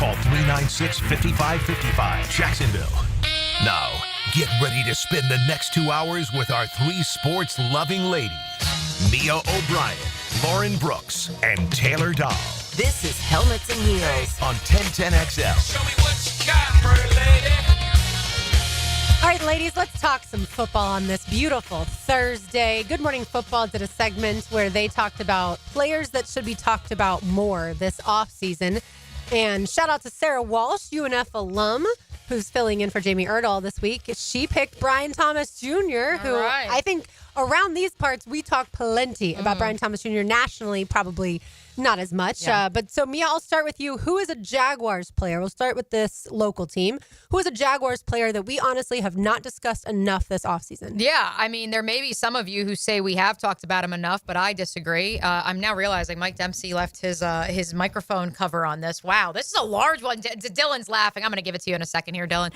Call 396-5555. Jacksonville. Now, get ready to spend the next 2 hours with our three sports-loving ladies. Mia O'Brien, Lauren Brooks, and Taylor Dahl. This is Helmets and Heels on 1010XL. Show me what you got, pretty lady. All right, ladies, let's talk some football on this beautiful Thursday. Good Morning Football did a segment where they talked about players that should be talked about more this offseason. And shout out to Sarah Walsh, UNF alum, who's filling in for Jamie Erdahl this week. She picked Brian Thomas Jr., who I think around these parts we talk plenty about Brian Thomas Jr. nationally, probably not as much. Yeah. But so, Mia, I'll start with you. Who is a Jaguars player? We'll start with this local team. Who is a Jaguars player that we honestly have not discussed enough this offseason? Yeah, I mean, there may be some of you who say we have talked about him enough, but I disagree. I'm now realizing Mike Dempsey left his microphone cover on this. Wow, this is a large one. Dylan's laughing. I'm going to give it to you in a second here, Dylan.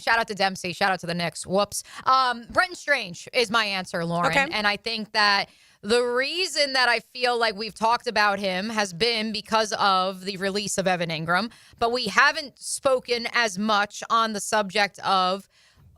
Shout out to Dempsey. Shout out to the Knicks. Whoops. Brenton Strange is my answer, Lauren. Okay. And I think that the reason that I feel like we've talked about him has been because of the release of Evan Ingram, but we haven't spoken as much on the subject of,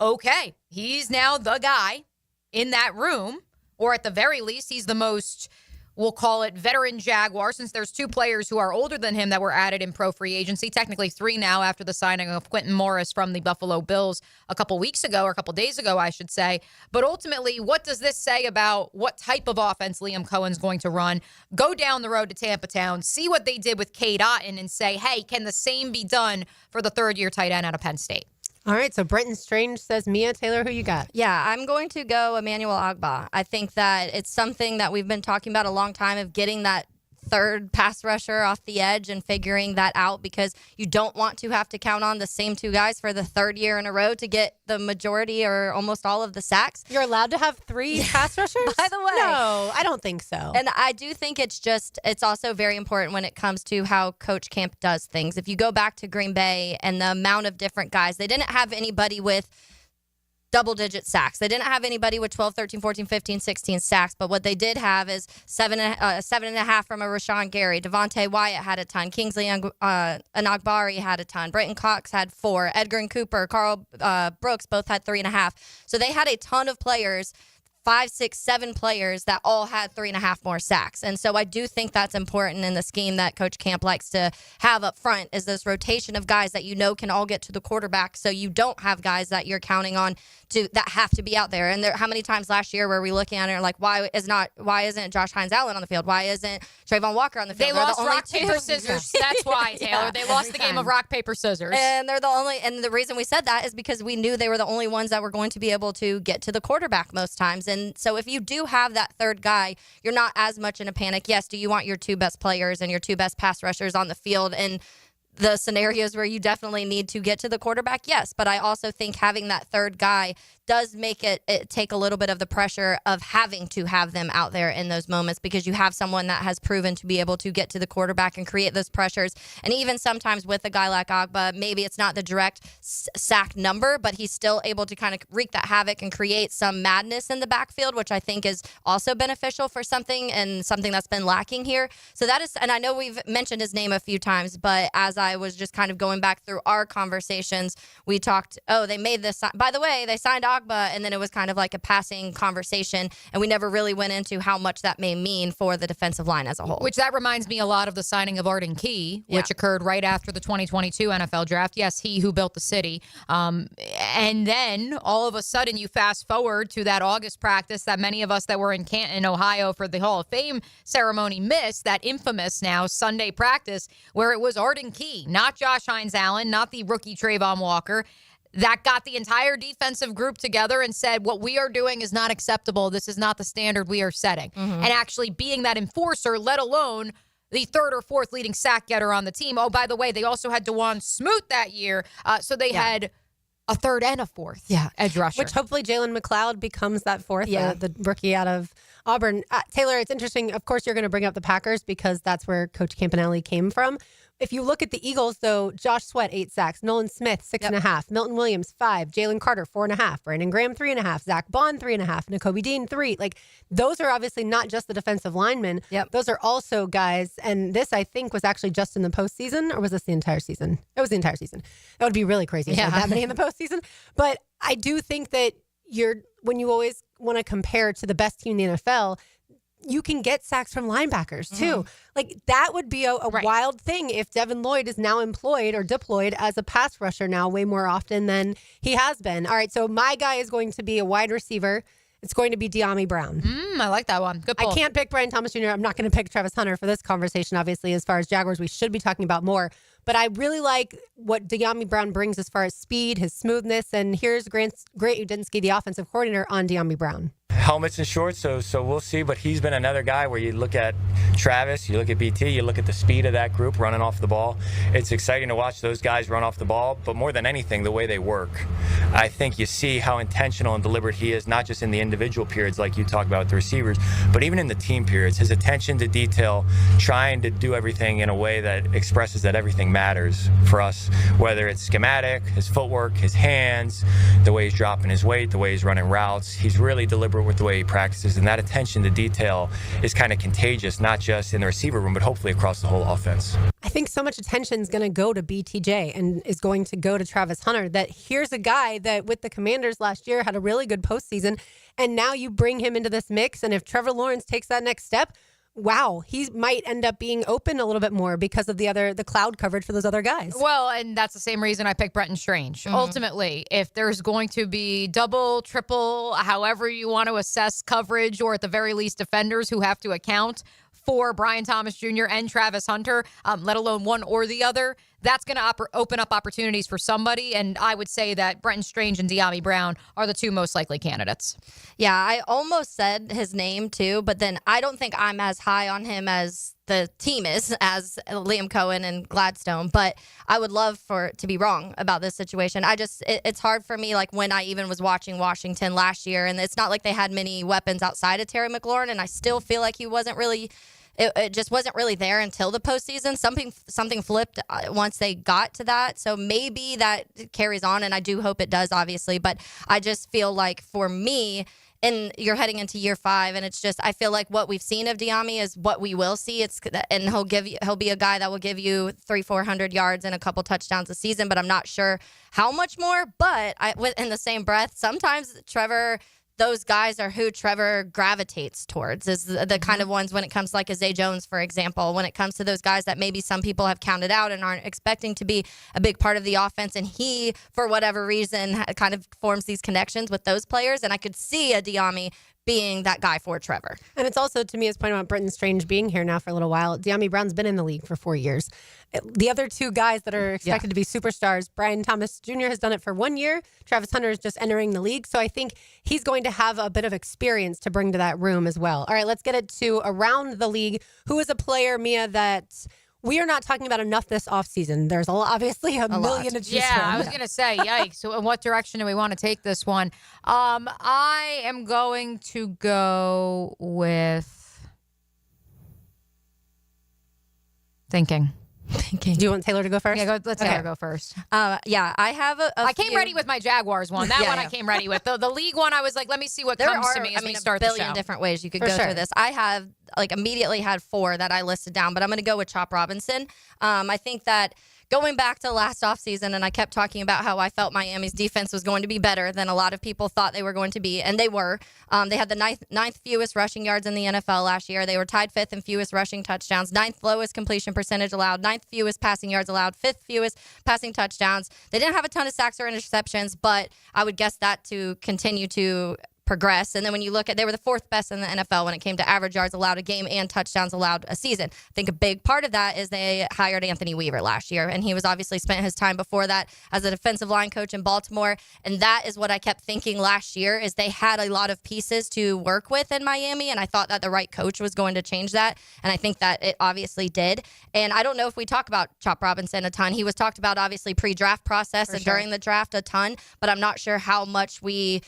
okay, he's now the guy in that room, or at the very least, he's the most, we'll call it, veteran Jaguar, since there's two players who are older than him that were added in pro free agency, technically three now after the signing of Quentin Morris from the Buffalo Bills a couple weeks ago, or a couple days ago, I should say. But ultimately, what does this say about what type of offense Liam Cohen's going to run? Go down the road to Tampa Town, see what they did with Cade Otton, and say, hey, can the same be done for the third-year tight end out of Penn State? All right, so Brenton Strange says Mia. Taylor, who you got? Yeah, I'm going to go Emmanuel Ogbah. I think that it's something that we've been talking about a long time, of getting that third pass rusher off the edge and figuring that out, because you don't want to have to count on the same two guys for the third year in a row to get the majority or almost all of the sacks. You're allowed to have three pass rushers? By the way. No, I don't think so. And I do think it's also very important when it comes to how Coach Camp does things. If you go back to Green Bay and the amount of different guys, they didn't have anybody with double-digit sacks. They didn't have anybody with 12, 13, 14, 15, 16 sacks, but what they did have is 7.5 from a Rashawn Gary. Devontae Wyatt had a ton. Kingsley Enagbari had a ton. Brenton Cox had 4. Edgar and Cooper, Carl Brooks both had 3.5. So they had a ton of players, 5, 6, 7 players that all had 3.5 more sacks. And so I do think that's important in the scheme that Coach Camp likes to have up front, is this rotation of guys that you know can all get to the quarterback, so you don't have guys that you're counting on that have to be out there. And how many times last year were we looking at it and like, why isn't Josh Hines-Allen on the field? Why isn't Trayvon Walker on the field? They lost rock, paper, scissors. That's why, Taylor. Yeah, they lost the game of rock, paper, scissors. And the reason we said that is because we knew they were the only ones that were going to be able to get to the quarterback most times. And so if you do have that third guy, you're not as much in a panic. Yes, do you want your two best players and your two best pass rushers on the field in the scenarios where you definitely need to get to the quarterback? Yes, but I also think having that third guy does make it take a little bit of the pressure of having to have them out there in those moments, because you have someone that has proven to be able to get to the quarterback and create those pressures. And even sometimes with a guy like Ogbah, maybe it's not the direct sack number, but he's still able to kind of wreak that havoc and create some madness in the backfield, which I think is also beneficial for something that's been lacking here. So that is, and I know we've mentioned his name a few times, but as I was just kind of going back through our conversations, we talked, they made this, by the way, they signed Ogbah, and then it was kind of like a passing conversation, and we never really went into how much that may mean for the defensive line as a whole. Which that reminds me a lot of the signing of Arden Key, which occurred right after the 2022 NFL draft. Yes, he who built the city. And then all of a sudden you fast forward to that August practice that many of us that were in Canton, Ohio for the Hall of Fame ceremony missed, that infamous now Sunday practice where it was Arden Key, not Josh Hines-Allen, not the rookie Trayvon Walker, that got the entire defensive group together and said, what we are doing is not acceptable. This is not the standard we are setting. And actually being that enforcer, let alone the third or fourth leading sack getter on the team. Oh, by the way, they also had DeJuan Smoot that year. So they had a third and a fourth edge rusher. Which hopefully Jalen McLeod becomes that fourth, the rookie out of Auburn. Taylor, it's interesting. Of course, you're going to bring up the Packers because that's where Coach Campanelli came from. If you look at the Eagles, though, Josh Sweat, 8 sacks. Nolan Smith, 6.5. Milton Williams, 5. Jalen Carter, 4.5. Brandon Graham, 3.5. Zach Bond, 3.5. N'Kobe Dean, 3. Like, those are obviously not just the defensive linemen. Yep. Those are also guys. And this, I think, was actually just in the postseason, or was this the entire season? It was the entire season. That would be really crazy to have that many in the postseason. But I do think that when you always want to compare to the best team in the NFL, you can get sacks from linebackers too. Like that would be a wild thing if Devin Lloyd is now employed or deployed as a pass rusher now way more often than he has been. All right, so my guy is going to be a wide receiver. It's going to be De'Ami Brown. I like that one. Good pull. I can't pick Brian Thomas Jr. I'm not going to pick Travis Hunter for this conversation, obviously, as far as Jaguars. We should be talking about more. But I really like what De'Ami Brown brings as far as speed, his smoothness. And here's Grant Udinski, the offensive coordinator, on De'Ami Brown. Helmets and shorts, so we'll see. But he's been another guy where you look at Travis, you look at BT, you look at the speed of that group running off the ball. It's exciting to watch those guys run off the ball, but more than anything, the way they work. I think you see how intentional and deliberate he is, not just in the individual periods like you talk about with the receivers, but even in the team periods. His attention to detail, trying to do everything in a way that expresses that everything matters for us, whether it's schematic, his footwork, his hands, the way he's dropping his weight, the way he's running routes. He's really deliberate with the way he practices, and that attention to detail is kind of contagious, not just in the receiver room, but hopefully across the whole offense. I think so much attention is going to go to BTJ and is going to go to Travis Hunter, that here's a guy that with the Commanders last year had a really good postseason, and now you bring him into this mix, and if Trevor Lawrence takes that next step, wow, he might end up being open a little bit more because of the cloud coverage for those other guys. Well, and that's the same reason I picked Brenton Strange. Ultimately, if there's going to be double, triple, however you want to assess coverage, or at the very least defenders who have to account for Brian Thomas Jr. and Travis Hunter, let alone one or the other, that's going to open up opportunities for somebody. And I would say that Brenton Strange and De'Ami Brown are the two most likely candidates. Yeah, I almost said his name too, but then I don't think I'm as high on him as the team is, as Liam Cohen and Gladstone. But I would love for it to be wrong about this situation. It's hard for me, like when I even was watching Washington last year, and it's not like they had many weapons outside of Terry McLaurin, and I still feel like he wasn't really. It just wasn't really there until the postseason. Something flipped once they got to that. So maybe that carries on, and I do hope it does, obviously. But I just feel like for me, and you're heading into year 5, and it's just I feel like what we've seen of De'Ami is what we will see. And he'll be a guy that will give you 300-400 yards and a couple touchdowns a season. But I'm not sure how much more. But in the same breath, sometimes those guys are who Trevor gravitates towards, is the kind of ones when it comes to like Zay Jones, for example, when it comes to those guys that maybe some people have counted out and aren't expecting to be a big part of the offense. And he, for whatever reason, kind of forms these connections with those players. And I could see a De'Ami being that guy for Trevor. And it's also, to me, his point about Brenton Strange being here now for a little while. De'Ami Brown's been in the league for 4 years. The other two guys that are expected to be superstars, Brian Thomas Jr. has done it for 1 year. Travis Hunter is just entering the league. So I think he's going to have a bit of experience to bring to that room as well. All right, let's get it to around the league. Who is a player, Mia, that we are not talking about enough this offseason? There's obviously a million to choose from. Yeah, I was going to say, yikes. So in what direction do we want to take this one? I am going to go with thinking. Do you want Taylor to go first? Yeah, let Taylor go first. Yeah, I have I came ready with my Jaguars one. That one I came ready with. The league one, I was like, let me see what comes to me as we start the show. There are a billion different ways you could go through this. I have immediately had 4 that I listed down, but I'm going to go with Chop Robinson. I think that going back to last offseason, and I kept talking about how I felt Miami's defense was going to be better than a lot of people thought they were going to be, and they were. They had the ninth fewest rushing yards in the NFL last year. They were tied 5th in fewest rushing touchdowns, 9th lowest completion percentage allowed, 9th fewest passing yards allowed, 5th fewest passing touchdowns. They didn't have a ton of sacks or interceptions, but I would guess that to continue to progress. And then when you look at, they were the 4th best in the NFL when it came to average yards allowed a game and touchdowns allowed a season. I think a big part of that is they hired Anthony Weaver last year, and he was obviously spent his time before that as a defensive line coach in Baltimore. And that is what I kept thinking last year, is they had a lot of pieces to work with in Miami, and I thought that the right coach was going to change that, and I think that it obviously did. And I don't know if we talk about Chop Robinson a ton. He was talked about obviously pre-draft process and during the draft a ton, but I'm not sure how much we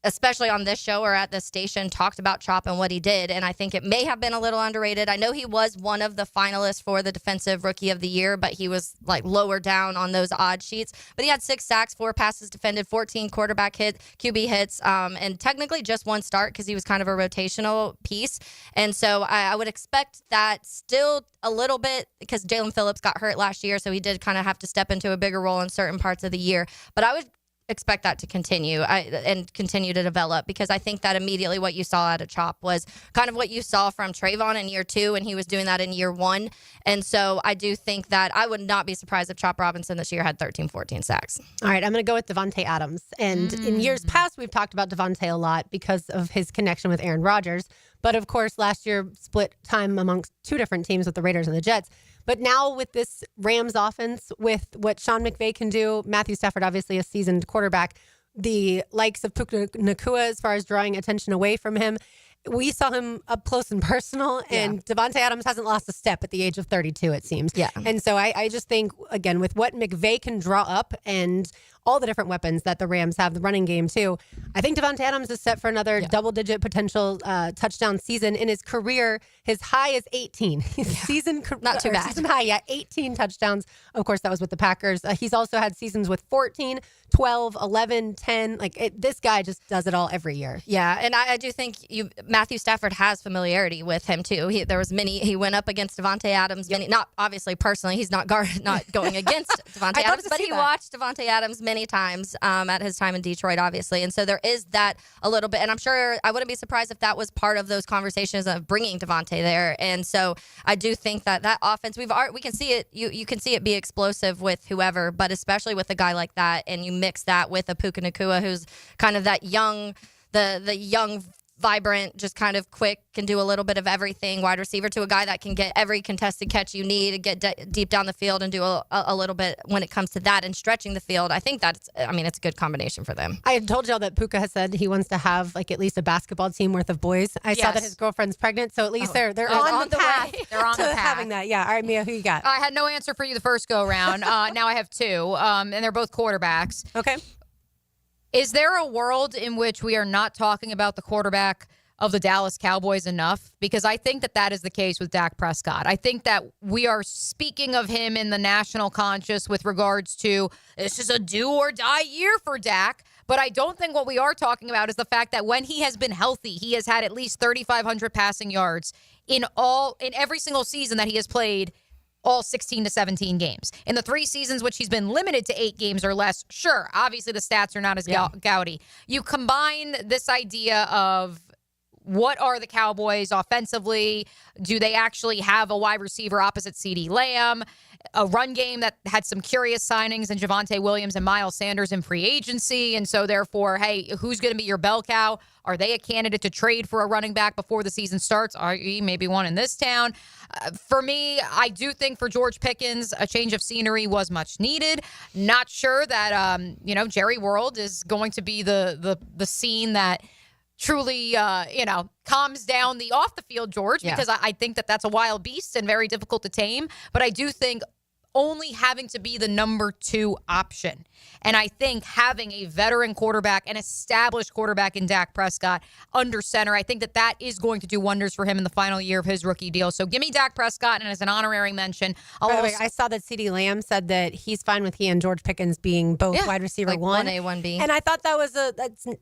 especially on this show or at this station, talked about Chop and what he did. And I think it may have been a little underrated. I know he was one of the finalists for the Defensive Rookie of the Year, but he was like lower down on those odd sheets. But he had 6 sacks, 4 passes defended, 14 quarterback QB hits, and technically just 1 start because he was kind of a rotational piece. And so I would expect that still a little bit because Jalen Phillips got hurt last year, so he did kind of have to step into a bigger role in certain parts of the year. But I would expect that to continue and continue to develop, because I think that immediately what you saw out of Chop was kind of what you saw from Trayvon in year 2, and he was doing that in year 1. And so I do think that I would not be surprised if Chop Robinson this year had 13, 14 sacks. All right, I'm going to go with Devontae Adams. And in years past, we've talked about Devontae a lot because of his connection with Aaron Rodgers. But of course, last year split time amongst 2 different teams with the Raiders and the Jets. But now with this Rams offense, with what Sean McVay can do, Matthew Stafford, obviously a seasoned quarterback, the likes of Puka Nacua as far as drawing attention away from him. We saw him up close and personal, and Devontae Adams hasn't lost a step at the age of 32, it seems. Yeah. And so I just think, again, with what McVay can draw up and all the different weapons that the Rams have, the running game too, I think Devontae Adams is set for another double-digit potential touchdown season. In his career, his high is 18. His season Not too bad. Season high, 18 touchdowns. Of course, that was with the Packers. He's also had seasons with 14, 12, 11, 10. This guy just does it all every year. Yeah, and I do think Matthew Stafford has familiarity with him too. He went up against Devontae Adams. Not obviously personally, he's not going against Devontae Adams, but he watched Devontae Adams many times at his time in Detroit, obviously. And so there is that a little bit. And I'm sure I wouldn't be surprised if that was part of those conversations of bringing Devontae there. And so I do think that offense, we can see it. You can see it be explosive with whoever, but especially with a guy like that. And you mix that with a Puka Nacua, who's kind of that young, the young, vibrant, just kind of quick, can do a little bit of everything wide receiver, to a guy that can get every contested catch you need, get deep down the field and do a little bit when it comes to that and stretching the field. I think it's a good combination for them. I have told y'all that Puka has said he wants to have at least a basketball team worth of boys. I saw that his girlfriend's pregnant, so at least they're on the path. They're on the path. Having that. Yeah. All right, Mia, who you got? I had no answer for you the first go round. Now I have 2, and they're both quarterbacks. Okay. Is there a world in which we are not talking about the quarterback of the Dallas Cowboys enough? Because I think that is the case with Dak Prescott. I think that we are speaking of him in the national conscious with regards to this is a do or die year for Dak. But I don't think what we are talking about is the fact that when he has been healthy, he has had at least 3,500 passing yards in every single season that he has played, all 16 to 17 games. In the 3 seasons which he's been limited to 8 games or less, sure, obviously the stats are not as gaudy. You combine this idea of what are the Cowboys offensively? Do they actually have a wide receiver opposite CeeDee Lamb? A run game that had some curious signings in Javonte Williams and Miles Sanders in free agency. And so therefore, hey, who's going to be your bell cow? Are they a candidate to trade for a running back before the season starts? Are you maybe one in this town? For me, I do think for George Pickens, a change of scenery was much needed. Not sure that, Jerry World is going to be the scene that truly, calms down the off the field George, because I think that's a wild beast and very difficult to tame. But I do think only having to be the number 2 option. And I think having a veteran quarterback, an established quarterback in Dak Prescott under center, I think that is going to do wonders for him in the final year of his rookie deal. So give me Dak Prescott, and as an honorary mention, By the way, I saw that CeeDee Lamb said that he's fine with he and George Pickens being both wide receiver 1. 1A, 1B. And I thought that's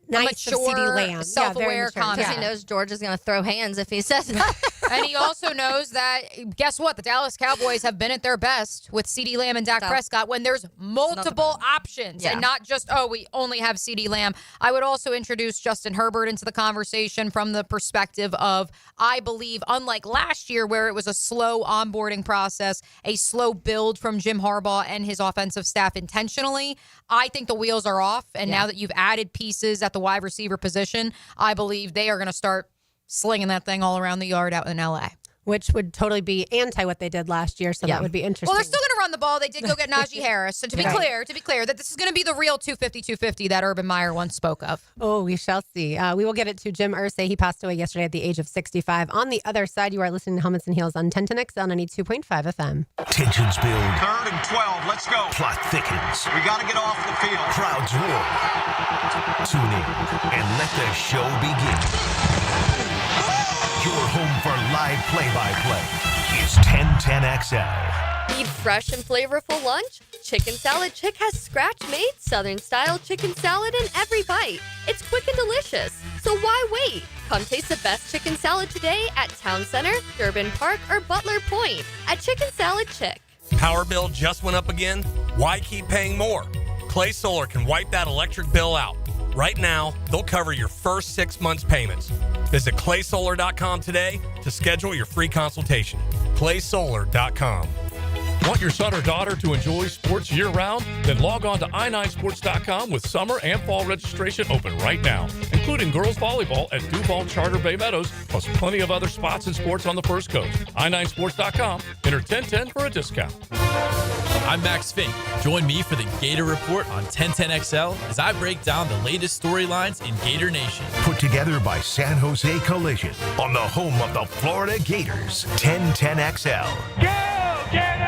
nice of CeeDee Lamb. Self-aware comment. Because he knows George is going to throw hands if he says that. And he also knows that, guess what? The Dallas Cowboys have been at their best with CeeDee Lamb and Dak Prescott when there's multiple options and not just, we only have CeeDee Lamb. I would also introduce Justin Herbert into the conversation from the perspective of, I believe, unlike last year where it was a slow onboarding process, a slow build from Jim Harbaugh and his offensive staff intentionally, I think the wheels are off. And now that you've added pieces at the wide receiver position, I believe they are going to start slinging that thing all around the yard out in L.A. which would totally be anti what they did last year. So that would be interesting. Well, they're still going to run the ball. They did go get Najee Harris. So to be clear, that this is going to be the real 250 that Urban Meyer once spoke of. Oh, we shall see. We will get it to Jim Irsay. He passed away yesterday at the age of 65. On the other side, you are listening to Helmets and Heels on 1010XL 92.5 FM. Tensions build. 3rd and 12. Let's go. Plot thickens. We got to get off the field. Crowds roar. Tune in and let the show begin. Your home for live play-by-play is 1010XL. Need fresh and flavorful lunch? Chicken Salad Chick has scratch-made Southern-style chicken salad in every bite. It's quick and delicious, so why wait? Come taste the best chicken salad today at Town Center, Durbin Park, or Butler Point at Chicken Salad Chick. Power bill just went up again? Why keep paying more? Clay Solar can wipe that electric bill out. Right now, they'll cover your first 6 months' payments. Visit claysolar.com today to schedule your free consultation. claysolar.com. Want your son or daughter to enjoy sports year-round? Then log on to i9sports.com with summer and fall registration open right now, including girls volleyball at Duval Charter Bay Meadows, plus plenty of other spots and sports on the First Coast. i9sports.com. Enter 1010 for a discount. I'm Max Fink. Join me for the Gator Report on 1010XL as I break down the latest storylines in Gator Nation. Put together by San Jose Collision on the home of the Florida Gators. 1010XL. Go, Gator!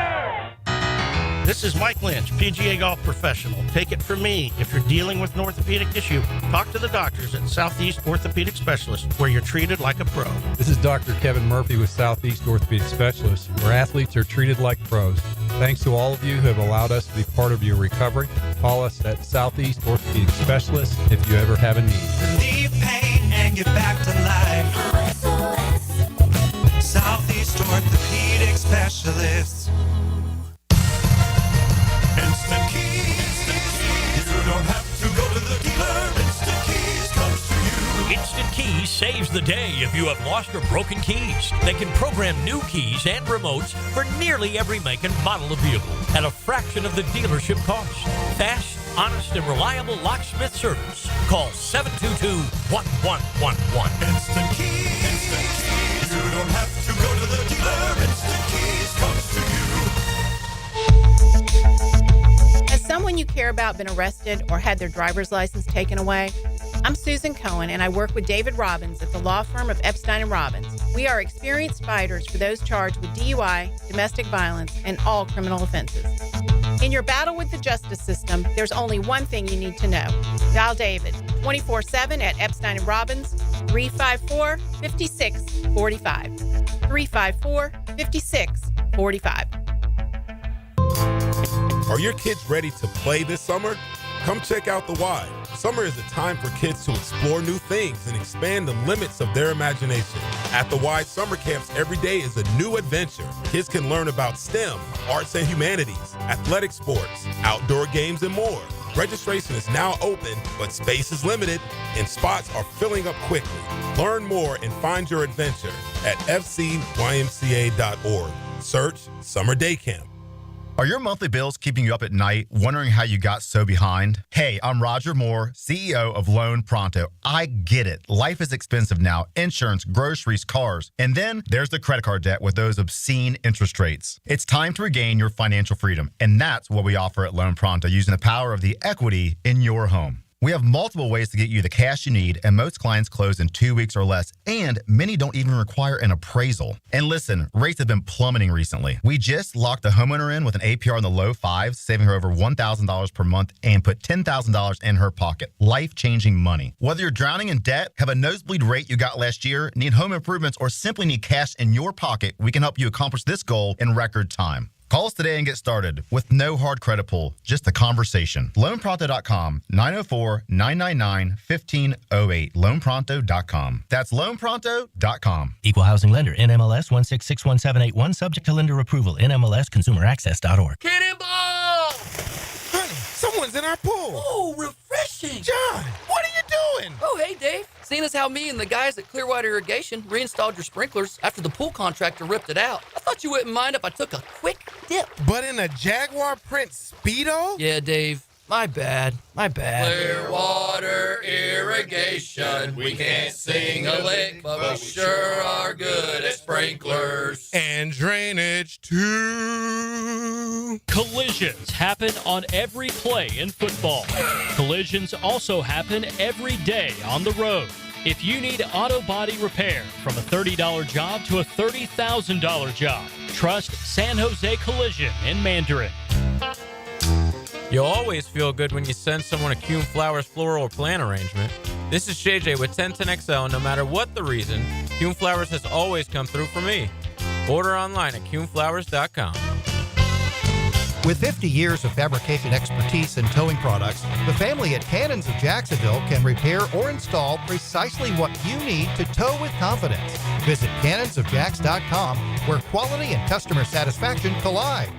This is Mike Lynch, PGA golf professional. Take it from me. If you're dealing with an orthopedic issue, talk to the doctors at Southeast Orthopedic Specialists, where you're treated like a pro. This is Dr. Kevin Murphy with Southeast Orthopedic Specialists, where athletes are treated like pros. Thanks to all of you who have allowed us to be part of your recovery. Call us at Southeast Orthopedic Specialists if you ever have a need. Relieve pain and get back to life. Southeast Orthopedic Specialists. Instant Keys. You don't have to go to the dealer. Instant Keys comes to you. Instant Keys saves the day if you have lost or broken keys. They can program new keys and remotes for nearly every make and model of vehicle at a fraction of the dealership cost. Fast, honest, and reliable locksmith service. Call 722-1111. Instant Keys. Instant Keys. You don't have to go to the dealer. Instant Keys comes to you. Has someone you care about been arrested or had their driver's license taken away? I'm Susan Cohen, and I work with David Robbins at the law firm of Epstein & Robbins. We are experienced fighters for those charged with DUI, domestic violence, and all criminal offenses. In your battle with the justice system, there's only one thing you need to know. Dial David 24/7 at Epstein & Robbins, 354-5645. 354-5645. Are your kids ready to play this summer? Come check out The Y. Summer is a time for kids to explore new things and expand the limits of their imagination. At The Y, summer camps every day is a new adventure. Kids can learn about STEM, arts and humanities, athletic sports, outdoor games, and more. Registration is now open, but space is limited, and spots are filling up quickly. Learn more and find your adventure at fcymca.org. Search Summer Day Camp. Are your monthly bills keeping you up at night, wondering how you got so behind? Hey, I'm Roger Moore, CEO of Loan Pronto. I get it. Life is expensive now. Insurance, groceries, cars. And then there's the credit card debt with those obscene interest rates. It's time to regain your financial freedom. And that's what we offer at Loan Pronto, using the power of the equity in your home. We have multiple ways to get you the cash you need, and most clients close in 2 weeks or less, and many don't even require an appraisal. And listen, rates have been plummeting recently. We just locked a homeowner in with an APR in the low fives, saving her over $1,000 per month, and put $10,000 in her pocket. Life-changing money. Whether you're drowning in debt, have a nosebleed rate you got last year, need home improvements, or simply need cash in your pocket, we can help you accomplish this goal in record time. Call us today and get started with no hard credit pull, just a conversation. LoanPronto.com, 904-999-1508. LoanPronto.com. That's LoanPronto.com. Equal housing lender, NMLS 1661781, subject to lender approval, NMLSconsumeraccess.org. Cannonball! Honey, someone's in our pool. Oh, refreshing. John, what are you doing? Oh, hey, Dave. Seeing as how me and the guys at Clearwater Irrigation reinstalled your sprinklers after the pool contractor ripped it out, I thought you wouldn't mind if I took a quick dip. But in a Jaguar print Speedo? Yeah, Dave. My bad. Clearwater irrigation. We can't sing a lick, but we sure are good at sprinklers. And drainage, too. Collisions happen on every play in football. Collisions also happen every day on the road. If you need auto body repair, from a $30 job to a $30,000 job, trust San Jose Collision in Mandarin. You'll always feel good when you send someone a Kuhn Flowers floral or plant arrangement. This is JJ with 1010XL, and no matter what the reason, Kuhn Flowers has always come through for me. Order online at KuhnFlowers.com. With 50 years of fabrication expertise in towing products, the family at Cannons of Jacksonville can repair or install precisely what you need to tow with confidence. Visit cannonsofjacks.com, where quality and customer satisfaction collide.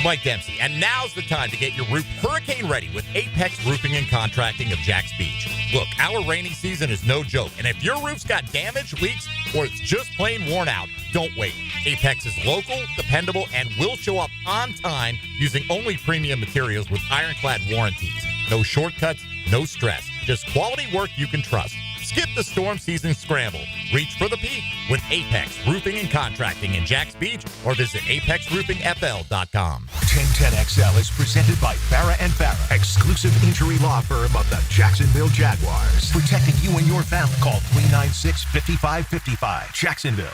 Mike Dempsey, and now's the time to get your roof hurricane ready with Apex Roofing and Contracting of Jacks Beach. Look, our rainy season is no joke, and if your roof's got damage, leaks, or it's just plain worn out, don't wait. Apex is local, dependable, and will show up on time using only premium materials with ironclad warranties. No shortcuts, no stress, just quality work you can trust. Skip the storm season scramble. Reach for the peak with Apex Roofing and Contracting in Jacks Beach, or visit apexroofingfl.com. 1010XL is presented by Farrah & Farrah, exclusive injury law firm of the Jacksonville Jaguars. Protecting you and your family. Call 396-5555. Jacksonville.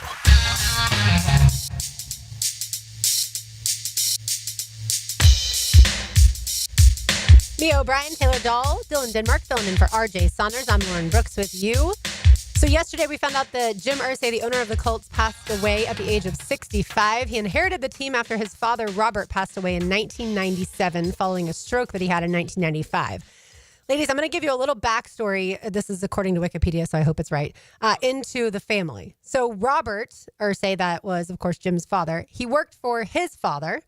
Mia O'Brien, Taylor Dahl, Dylan Denmark filling in for RJ Saunders. I'm Lauren Brooks with you. So yesterday we found out that Jim Irsay, the owner of the Colts, passed away at the age of 65. He inherited the team after his father, Robert, passed away in 1997 following a stroke that he had in 1995. Ladies, I'm going to give you a little backstory. This is according to Wikipedia, so I hope it's right, into the family. So Robert Irsay, that was, of course, Jim's father, he worked for his father,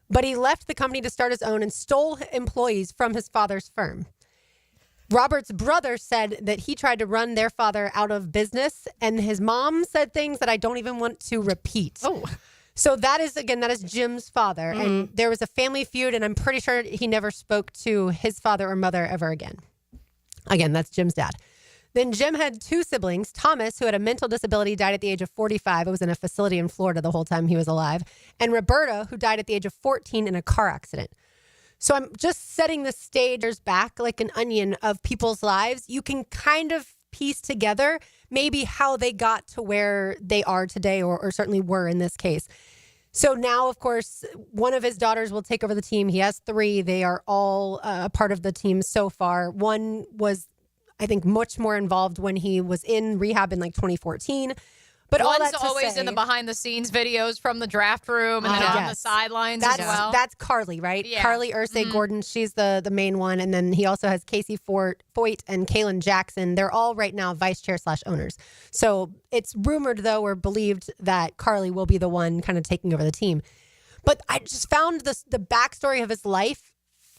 but he left the company to start his own and stole employees from his father's firm. Robert's brother said that he tried to run their father out of business, and his mom said things that I don't even want to repeat. Oh. So that is Jim's father, and there was a family feud, and I'm pretty sure he never spoke to his father or mother ever again. Again, that's Jim's dad. Then Jim had two siblings. Thomas, who had a mental disability, died at the age of 45. It was in a facility in Florida the whole time he was alive. And Roberta, who died at the age of 14 in a car accident. So I'm just setting the stage back like an onion of people's lives. You can kind of piece together maybe how they got to where they are today, or certainly were in this case. So now, of course, one of his daughters will take over the team. He has three. They are all a part of the team so far. One was, I think, much more involved when he was in rehab in like 2014. But one's all that to always say, in the behind-the-sines videos from the draft room and then on the sidelines as well. That's Carly, right? Yeah. Carly Irsay Gordon. She's the main one. And then he also has Casey Foyt and Kaylin Jackson. They're all right now vice chair / owners. So it's rumored, though, or believed that Carly will be the one kind of taking over the team. But I just found the backstory of his life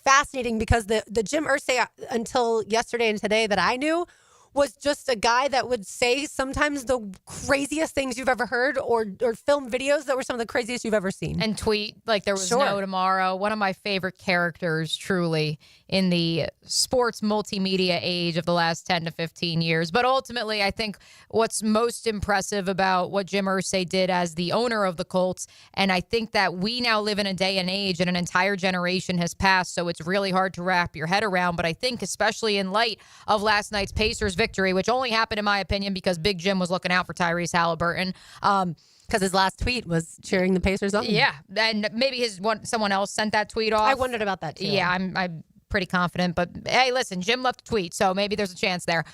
fascinating, because the Jim Irsay until yesterday and today that I knew was just a guy that would say sometimes the craziest things you've ever heard, or film videos that were some of the craziest you've ever seen. And tweet like there was no tomorrow. One of my favorite characters, truly, in the sports multimedia age of the last 10 to 15 years. But ultimately, I think what's most impressive about what Jim Irsay did as the owner of the Colts, and I think that we now live in a day and age and an entire generation has passed, so it's really hard to wrap your head around. But I think especially in light of last night's Pacers victory, which only happened, in my opinion, because Big Jim was looking out for Tyrese Halliburton. Because his last tweet was cheering the Pacers on. Yeah, and maybe someone else sent that tweet off. I wondered about that, too. Yeah, I'm pretty confident. But, hey, listen, Jim left a tweet, so maybe there's a chance there.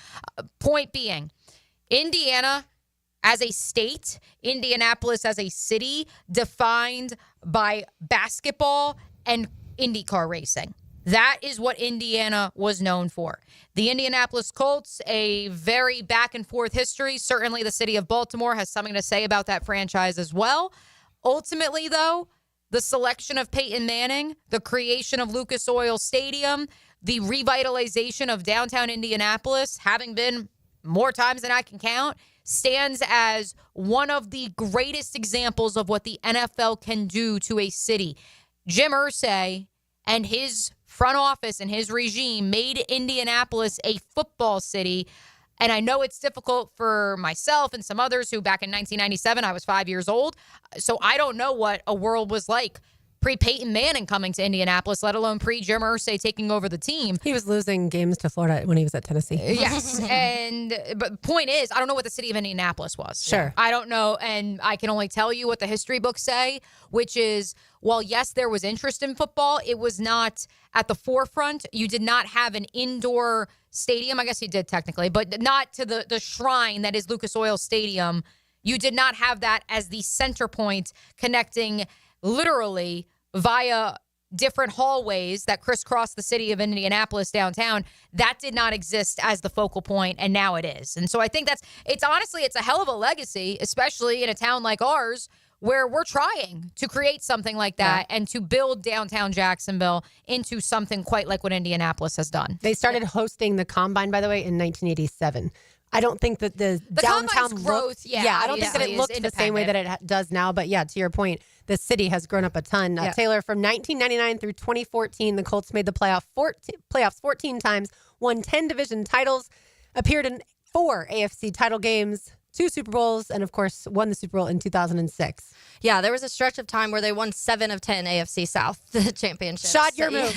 Point being, Indiana as a state, Indianapolis as a city, defined by basketball and IndyCar racing. That is what Indiana was known for. The Indianapolis Colts, a very back and forth history. Certainly the city of Baltimore has something to say about that franchise as well. Ultimately, though, the selection of Peyton Manning, the creation of Lucas Oil Stadium, the revitalization of downtown Indianapolis, having been more times than I can count, stands as one of the greatest examples of what the NFL can do to a city. Jim Irsay and his front office and his regime made Indianapolis a football city. And I know it's difficult for myself and some others who back in 1997, I was 5 years old. So I don't know what a world was like pre-Peyton Manning coming to Indianapolis, let alone pre-Jim Irsay taking over the team. He was losing games to Florida when he was at Tennessee. Yes. But point is, I don't know what the city of Indianapolis was. Sure. I don't know. And I can only tell you what the history books say, which is, while yes, there was interest in football, it was not at the forefront. You did not have an indoor stadium. I guess you did technically, but not to the shrine that is Lucas Oil Stadium. You did not have that as the center point connecting literally via different hallways that crisscross the city of Indianapolis downtown. That did not exist as the focal point, and now it is. And so I think it's honestly a hell of a legacy, especially in a town like ours, where we're trying to create something like that and to build downtown Jacksonville into something quite like what Indianapolis has done. They started hosting the Combine, by the way, in 1987. I don't think that the downtown growth, I don't think that it looked the same way that it does now. But yeah, to your point, the city has grown up a ton. Taylor, from 1999 through 2014, the Colts made the playoffs 14 times, won 10 division titles, appeared in 4 AFC title games, 2 Super Bowls, and of course, won the Super Bowl in 2006. Yeah, there was a stretch of time where they won 7 of 10 AFC South championships. Shot your move.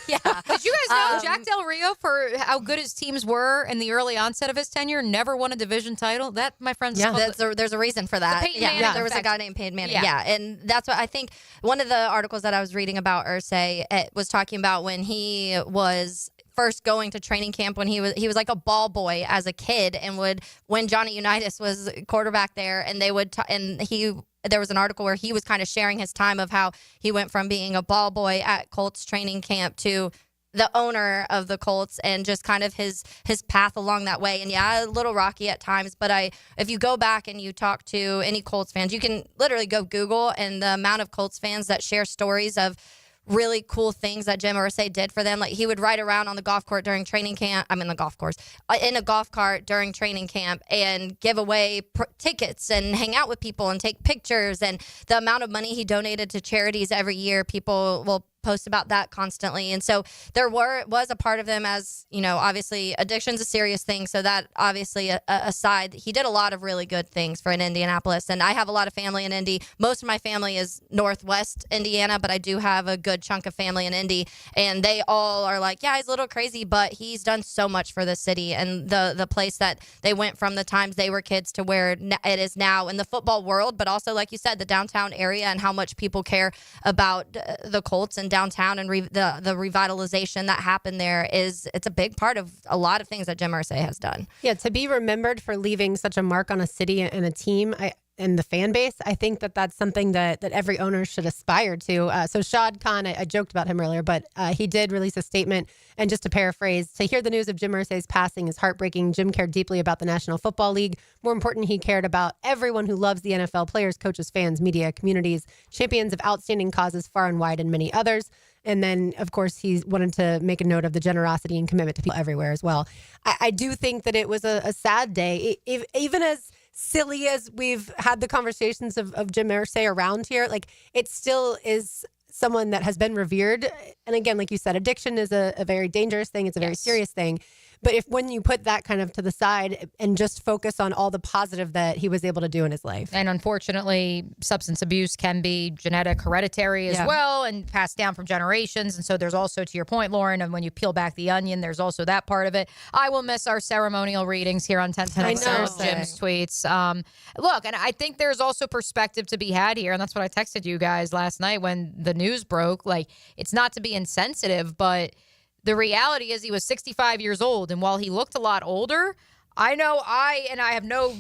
Yeah. Did you guys know Jack Del Rio, for how good his teams were in the early onset of his tenure, never won a division title? That, my friends, there's a reason for that. There was a guy named Peyton Manning. Yeah, and that's what I think. One of the articles that I was reading about Irsay was talking about when he was first going to training camp, when he was like a ball boy as a kid, and when Johnny Unitas was quarterback there, and they would there was an article where he was kind of sharing his time of how he went from being a ball boy at Colts training camp to the owner of the Colts, and just kind of his path along that way. And yeah, a little rocky at times, but if you go back and you talk to any Colts fans, you can literally go Google, and the amount of Colts fans that share stories of really cool things that Jim Irsay did for them. Like, he would ride around on the golf court during training camp. In a golf cart during training camp, and give away tickets and hang out with people and take pictures. And the amount of money he donated to charities every year, people will post about that constantly. And so there was a part of them, as you know, obviously addiction's a serious thing, so that obviously aside, he did a lot of really good things for Indianapolis. And I have a lot of family in Indy. Most of my family is Northwest Indiana, but I do have a good chunk of family in Indy, and they all are like, yeah, he's a little crazy, but he's done so much for the city and the place that they went from the times they were kids to where it is now in the football world, but also, like you said, the downtown area and how much people care about the Colts and downtown, and the revitalization that happened there it's a big part of a lot of things that Jim Irsay has done. Yeah, to be remembered for leaving such a mark on a city and a team and the fan base, I think that's something that every owner should aspire to. So Shad Khan, I joked about him earlier, but he did release a statement. And just to paraphrase, to hear the news of Jim Irsay's passing is heartbreaking. Jim cared deeply about the National Football League. More important, he cared about everyone who loves the NFL, players, coaches, fans, media, communities, champions of outstanding causes far and wide, and many others. And then, of course, he wanted to make a note of the generosity and commitment to people everywhere as well. I do think that it was a sad day. Even as silly as we've had the conversations of Jim Irsay around here, like, it still is someone that has been revered. And again, like you said, addiction is a very dangerous thing. It's a very serious thing. But when you put that kind of to the side and just focus on all the positive that he was able to do in his life. And unfortunately, substance abuse can be genetic, hereditary as well, and passed down from generations. And so there's also, to your point, Lauren, and when you peel back the onion, there's also that part of it. I will miss our ceremonial readings here on 1010 Jim's tweets. Look, and I think there's also perspective to be had here. And that's what I texted you guys last night when the news broke. Like, it's not to be insensitive, but the reality is he was 65 years old, and while he looked a lot older, I have no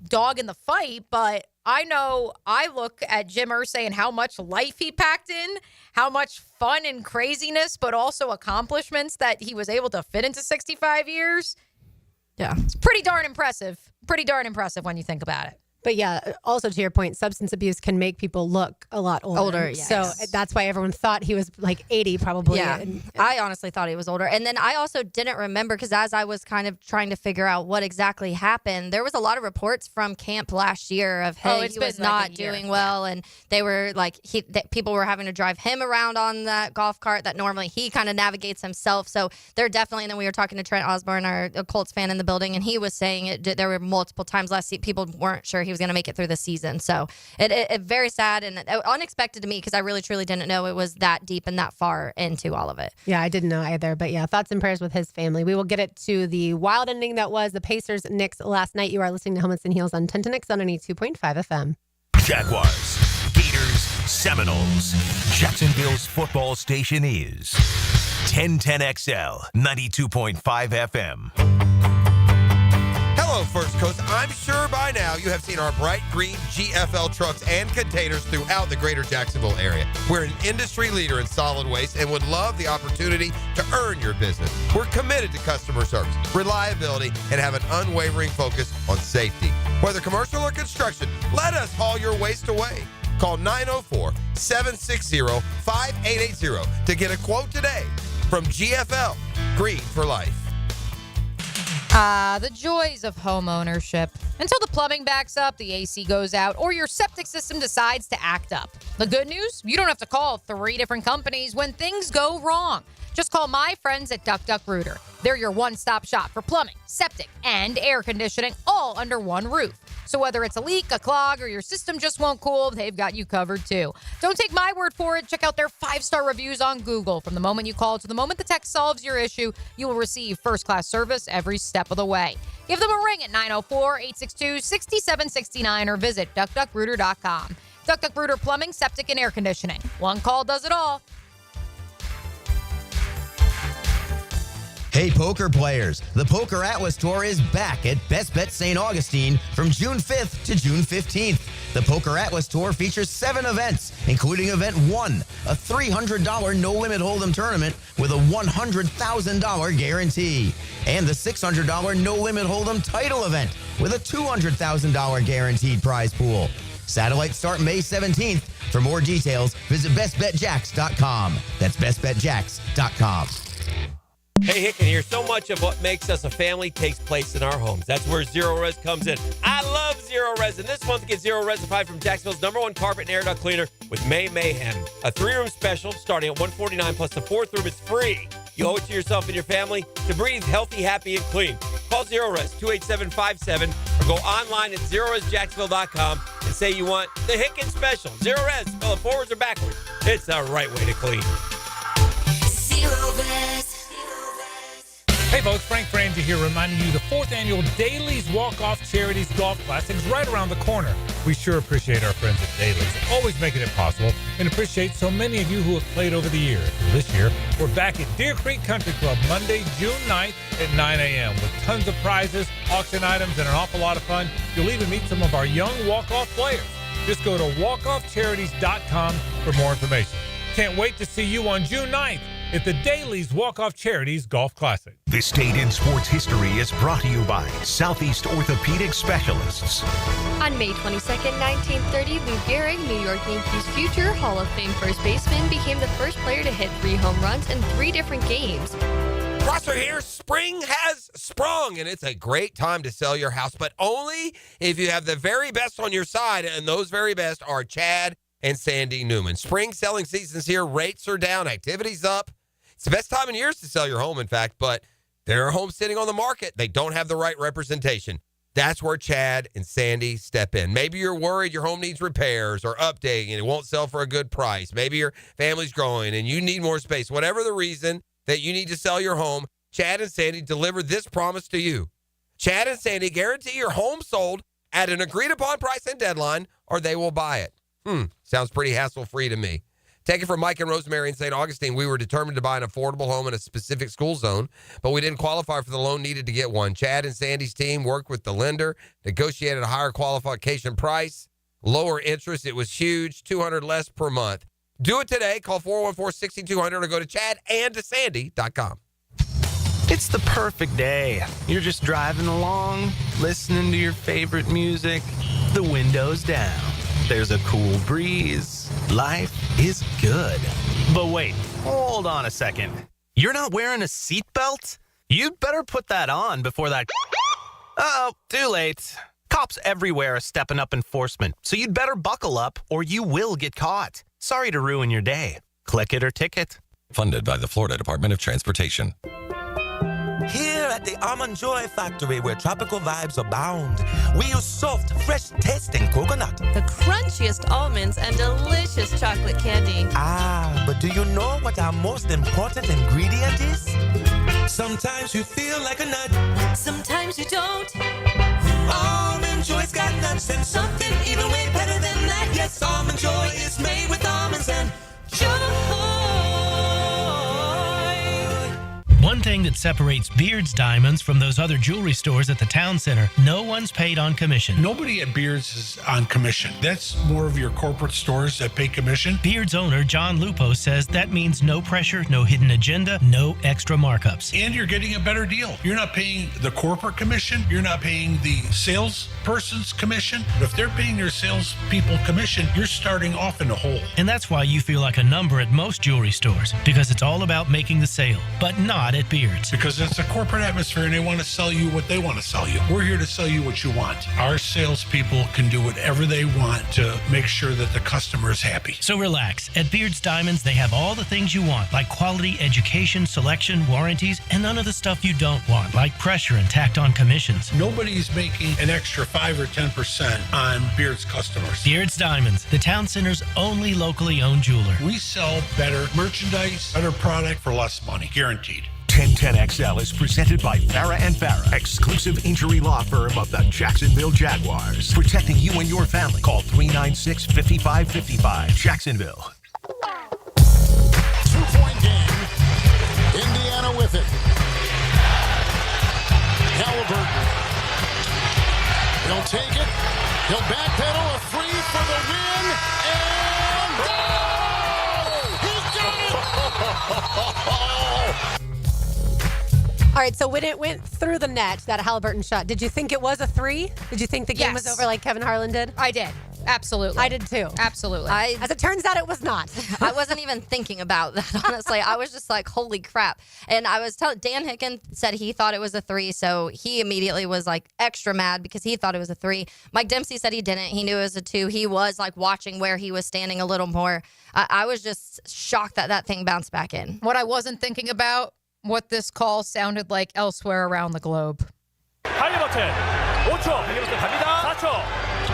dog in the fight, but I know I look at Jim Irsay and how much life he packed in, how much fun and craziness, but also accomplishments that he was able to fit into 65 years. Yeah. It's pretty darn impressive. Pretty darn impressive when you think about it. But yeah, also to your point, substance abuse can make people look a lot older. Yes. So that's why everyone thought he was like 80 probably. Yeah, I honestly thought he was older. And then I also didn't remember because as I was kind of trying to figure out what exactly happened, there was a lot of reports from camp last year of, hey, he was not doing well. And they were like, people were having to drive him around on that golf cart that normally he kind of navigates himself. So they're definitely, and then we were talking to Trent Osborne, our Colts fan in the building, and he was saying there were multiple times last season people weren't sure he was going to make it through the season. So it very sad and unexpected to me because I really truly didn't know it was that deep and that far into all of it. Yeah, I didn't know either. But yeah, thoughts and prayers with his family. We will get it to the wild ending that was the Pacers-Knicks last night. You are listening to Helmets and Heels on 1010X on 92.5 FM. Jaguars, Gators, Seminoles. Jacksonville's football station is 1010XL 92.5 FM. Hello, First Coast. I'm sure by now you have seen our bright green GFL trucks and containers throughout the greater Jacksonville area. We're an industry leader in solid waste and would love the opportunity to earn your business. We're committed to customer service, reliability, and have an unwavering focus on safety. Whether commercial or construction, let us haul your waste away. Call 904-760-5880 to get a quote today from GFL, Green for Life. The joys of home ownership. Until the plumbing backs up, the AC goes out, or your septic system decides to act up. The good news? You don't have to call 3 different companies when things go wrong. Just call my friends at Duck Duck Rooter. They're your one-stop shop for plumbing, septic, and air conditioning, all under one roof. So whether it's a leak, a clog, or your system just won't cool, they've got you covered too. Don't take my word for it. Check out their 5-star reviews on Google. From the moment you call to the moment the tech solves your issue, you will receive first-class service every step of the way. Give them a ring at 904-862-6769 or visit duckduckrooter.com. Duck Duck Rooter Plumbing, Septic, and Air Conditioning. One call does it all. Hey, poker players, the Poker Atlas Tour is back at Best Bet St. Augustine from June 5th to June 15th. The Poker Atlas Tour features 7 events, including Event 1, a $300 no-limit hold'em tournament with a $100,000 guarantee, and the $600 no-limit hold'em title event with a $200,000 guaranteed prize pool. Satellites start May 17th. For more details, visit bestbetjacks.com. That's bestbetjacks.com. Hey, Hicken here. So much of what makes us a family takes place in our homes. That's where Zero Res comes in. I love Zero Res, and this month get Zero Resified from Jacksonville's #1 carpet and air duct cleaner with May Mayhem. A 3-room special starting at $149 plus the 4th room is free. You owe it to yourself and your family to breathe healthy, happy, and clean. Call Zero Res 28757 or go online at ZeroResJacksonville.com and say you want the Hicken special. Zero Res, spell it forwards or backwards. It's the right way to clean. Zero Res. Hey folks, Frank Frangie here reminding you the 4th annual Dailies Walk-Off Charities Golf Classic is right around the corner. We sure appreciate our friends at Dailies, always making it possible, and appreciate so many of you who have played over the years. This year, we're back at Deer Creek Country Club Monday, June 9th at 9 a.m. with tons of prizes, auction items, and an awful lot of fun. You'll even meet some of our young walk-off players. Just go to walkoffcharities.com for more information. Can't wait to see you on June 9th at the Dailies Walk-Off Charities Golf Classic. This Date in Sports History is brought to you by Southeast Orthopedic Specialists. On May 22nd, 1930, Lou Gehrig, New York Yankees future Hall of Fame first baseman, became the first player to hit 3 home runs in 3 different games. Prosper here, spring has sprung, and it's a great time to sell your house, but only if you have the very best on your side, and those very best are Chad and Sandy Newman. Spring selling season's here. Rates are down. Activity's up. It's the best time in years to sell your home, in fact, but there are homes sitting on the market. They don't have the right representation. That's where Chad and Sandy step in. Maybe you're worried your home needs repairs or updating and it won't sell for a good price. Maybe your family's growing and you need more space. Whatever the reason that you need to sell your home, Chad and Sandy deliver this promise to you. Chad and Sandy guarantee your home sold at an agreed-upon price and deadline, or they will buy it. Sounds pretty hassle-free to me. Take it from Mike and Rosemary in St. Augustine. We were determined to buy an affordable home in a specific school zone, but we didn't qualify for the loan needed to get one. Chad and Sandy's team worked with the lender, negotiated a higher qualification price, lower interest. It was huge, $200 less per month. Do it today. Call 414-6200 or go to chadandsandy.com. It's the perfect day. You're just driving along, listening to your favorite music. The window's down. There's a cool breeze. Life is good. But wait, hold on a second. You're not wearing a seatbelt? You'd better put that on before that... Uh-oh, too late. Cops everywhere are stepping up enforcement, so you'd better buckle up or you will get caught. Sorry to ruin your day. Click it or ticket. Funded by the Florida Department of Transportation. Here at the Almond Joy Factory, where tropical vibes abound, we use soft, fresh-tasting coconut. The crunchiest almonds and delicious chocolate candy. Ah, but do you know what our most important ingredient is? Sometimes you feel like a nut. Sometimes you don't. Almond Joy's got nuts and something even way better than that. Yes, Almond Joy is made with almonds and joy. One thing that separates Beard's Diamonds from those other jewelry stores at the town center, no one's paid on commission. Nobody at Beard's is on commission. That's more of your corporate stores that pay commission. Beard's owner, John Lupo, says that means no pressure, no hidden agenda, no extra markups. And you're getting a better deal. You're not paying the corporate commission. You're not paying the salesperson's commission. If they're paying their salespeople commission, you're starting off in the hole. And that's why you feel like a number at most jewelry stores, because it's all about making the sale, but not at Beard's. Because it's a corporate atmosphere and they want to sell you what they want to sell you. We're here to sell you what you want. Our salespeople can do whatever they want to make sure that the customer is happy. So relax. At Beard's Diamonds, they have all the things you want, like quality education, selection, warranties, and none of the stuff you don't want, like pressure and tacked on commissions. Nobody's making an extra 5 or 10% on Beard's customers. Beard's Diamonds, the town center's only locally owned jeweler. We sell better merchandise, better product for less money, guaranteed. 1010XL is presented by Farah and Farah, exclusive injury law firm of the Jacksonville Jaguars. Protecting you and your family. Call 396-5555. Jacksonville. 2-point game. Indiana with it. Halliburton. He'll take it. He'll backpedal a three for the win. And goal! He got it! All right, so when it went through the net, that Halliburton shot, did you think it was a three? Did you think the game was over like Kevin Harlan did? I did. Absolutely. I did too. Absolutely. As it turns out, it was not. I wasn't even thinking about that, honestly. I was just like, holy crap. And I was telling Dan Hicken said he thought it was a three, so he immediately was like extra mad because he thought it was a three. Mike Dempsey said he didn't. He knew it was a two. He was like watching where he was standing a little more. I was just shocked that that thing bounced back in. What I wasn't thinking about, what this call sounded like elsewhere around the globe. 할리버튼 5초 할리버튼 갑니다. 4초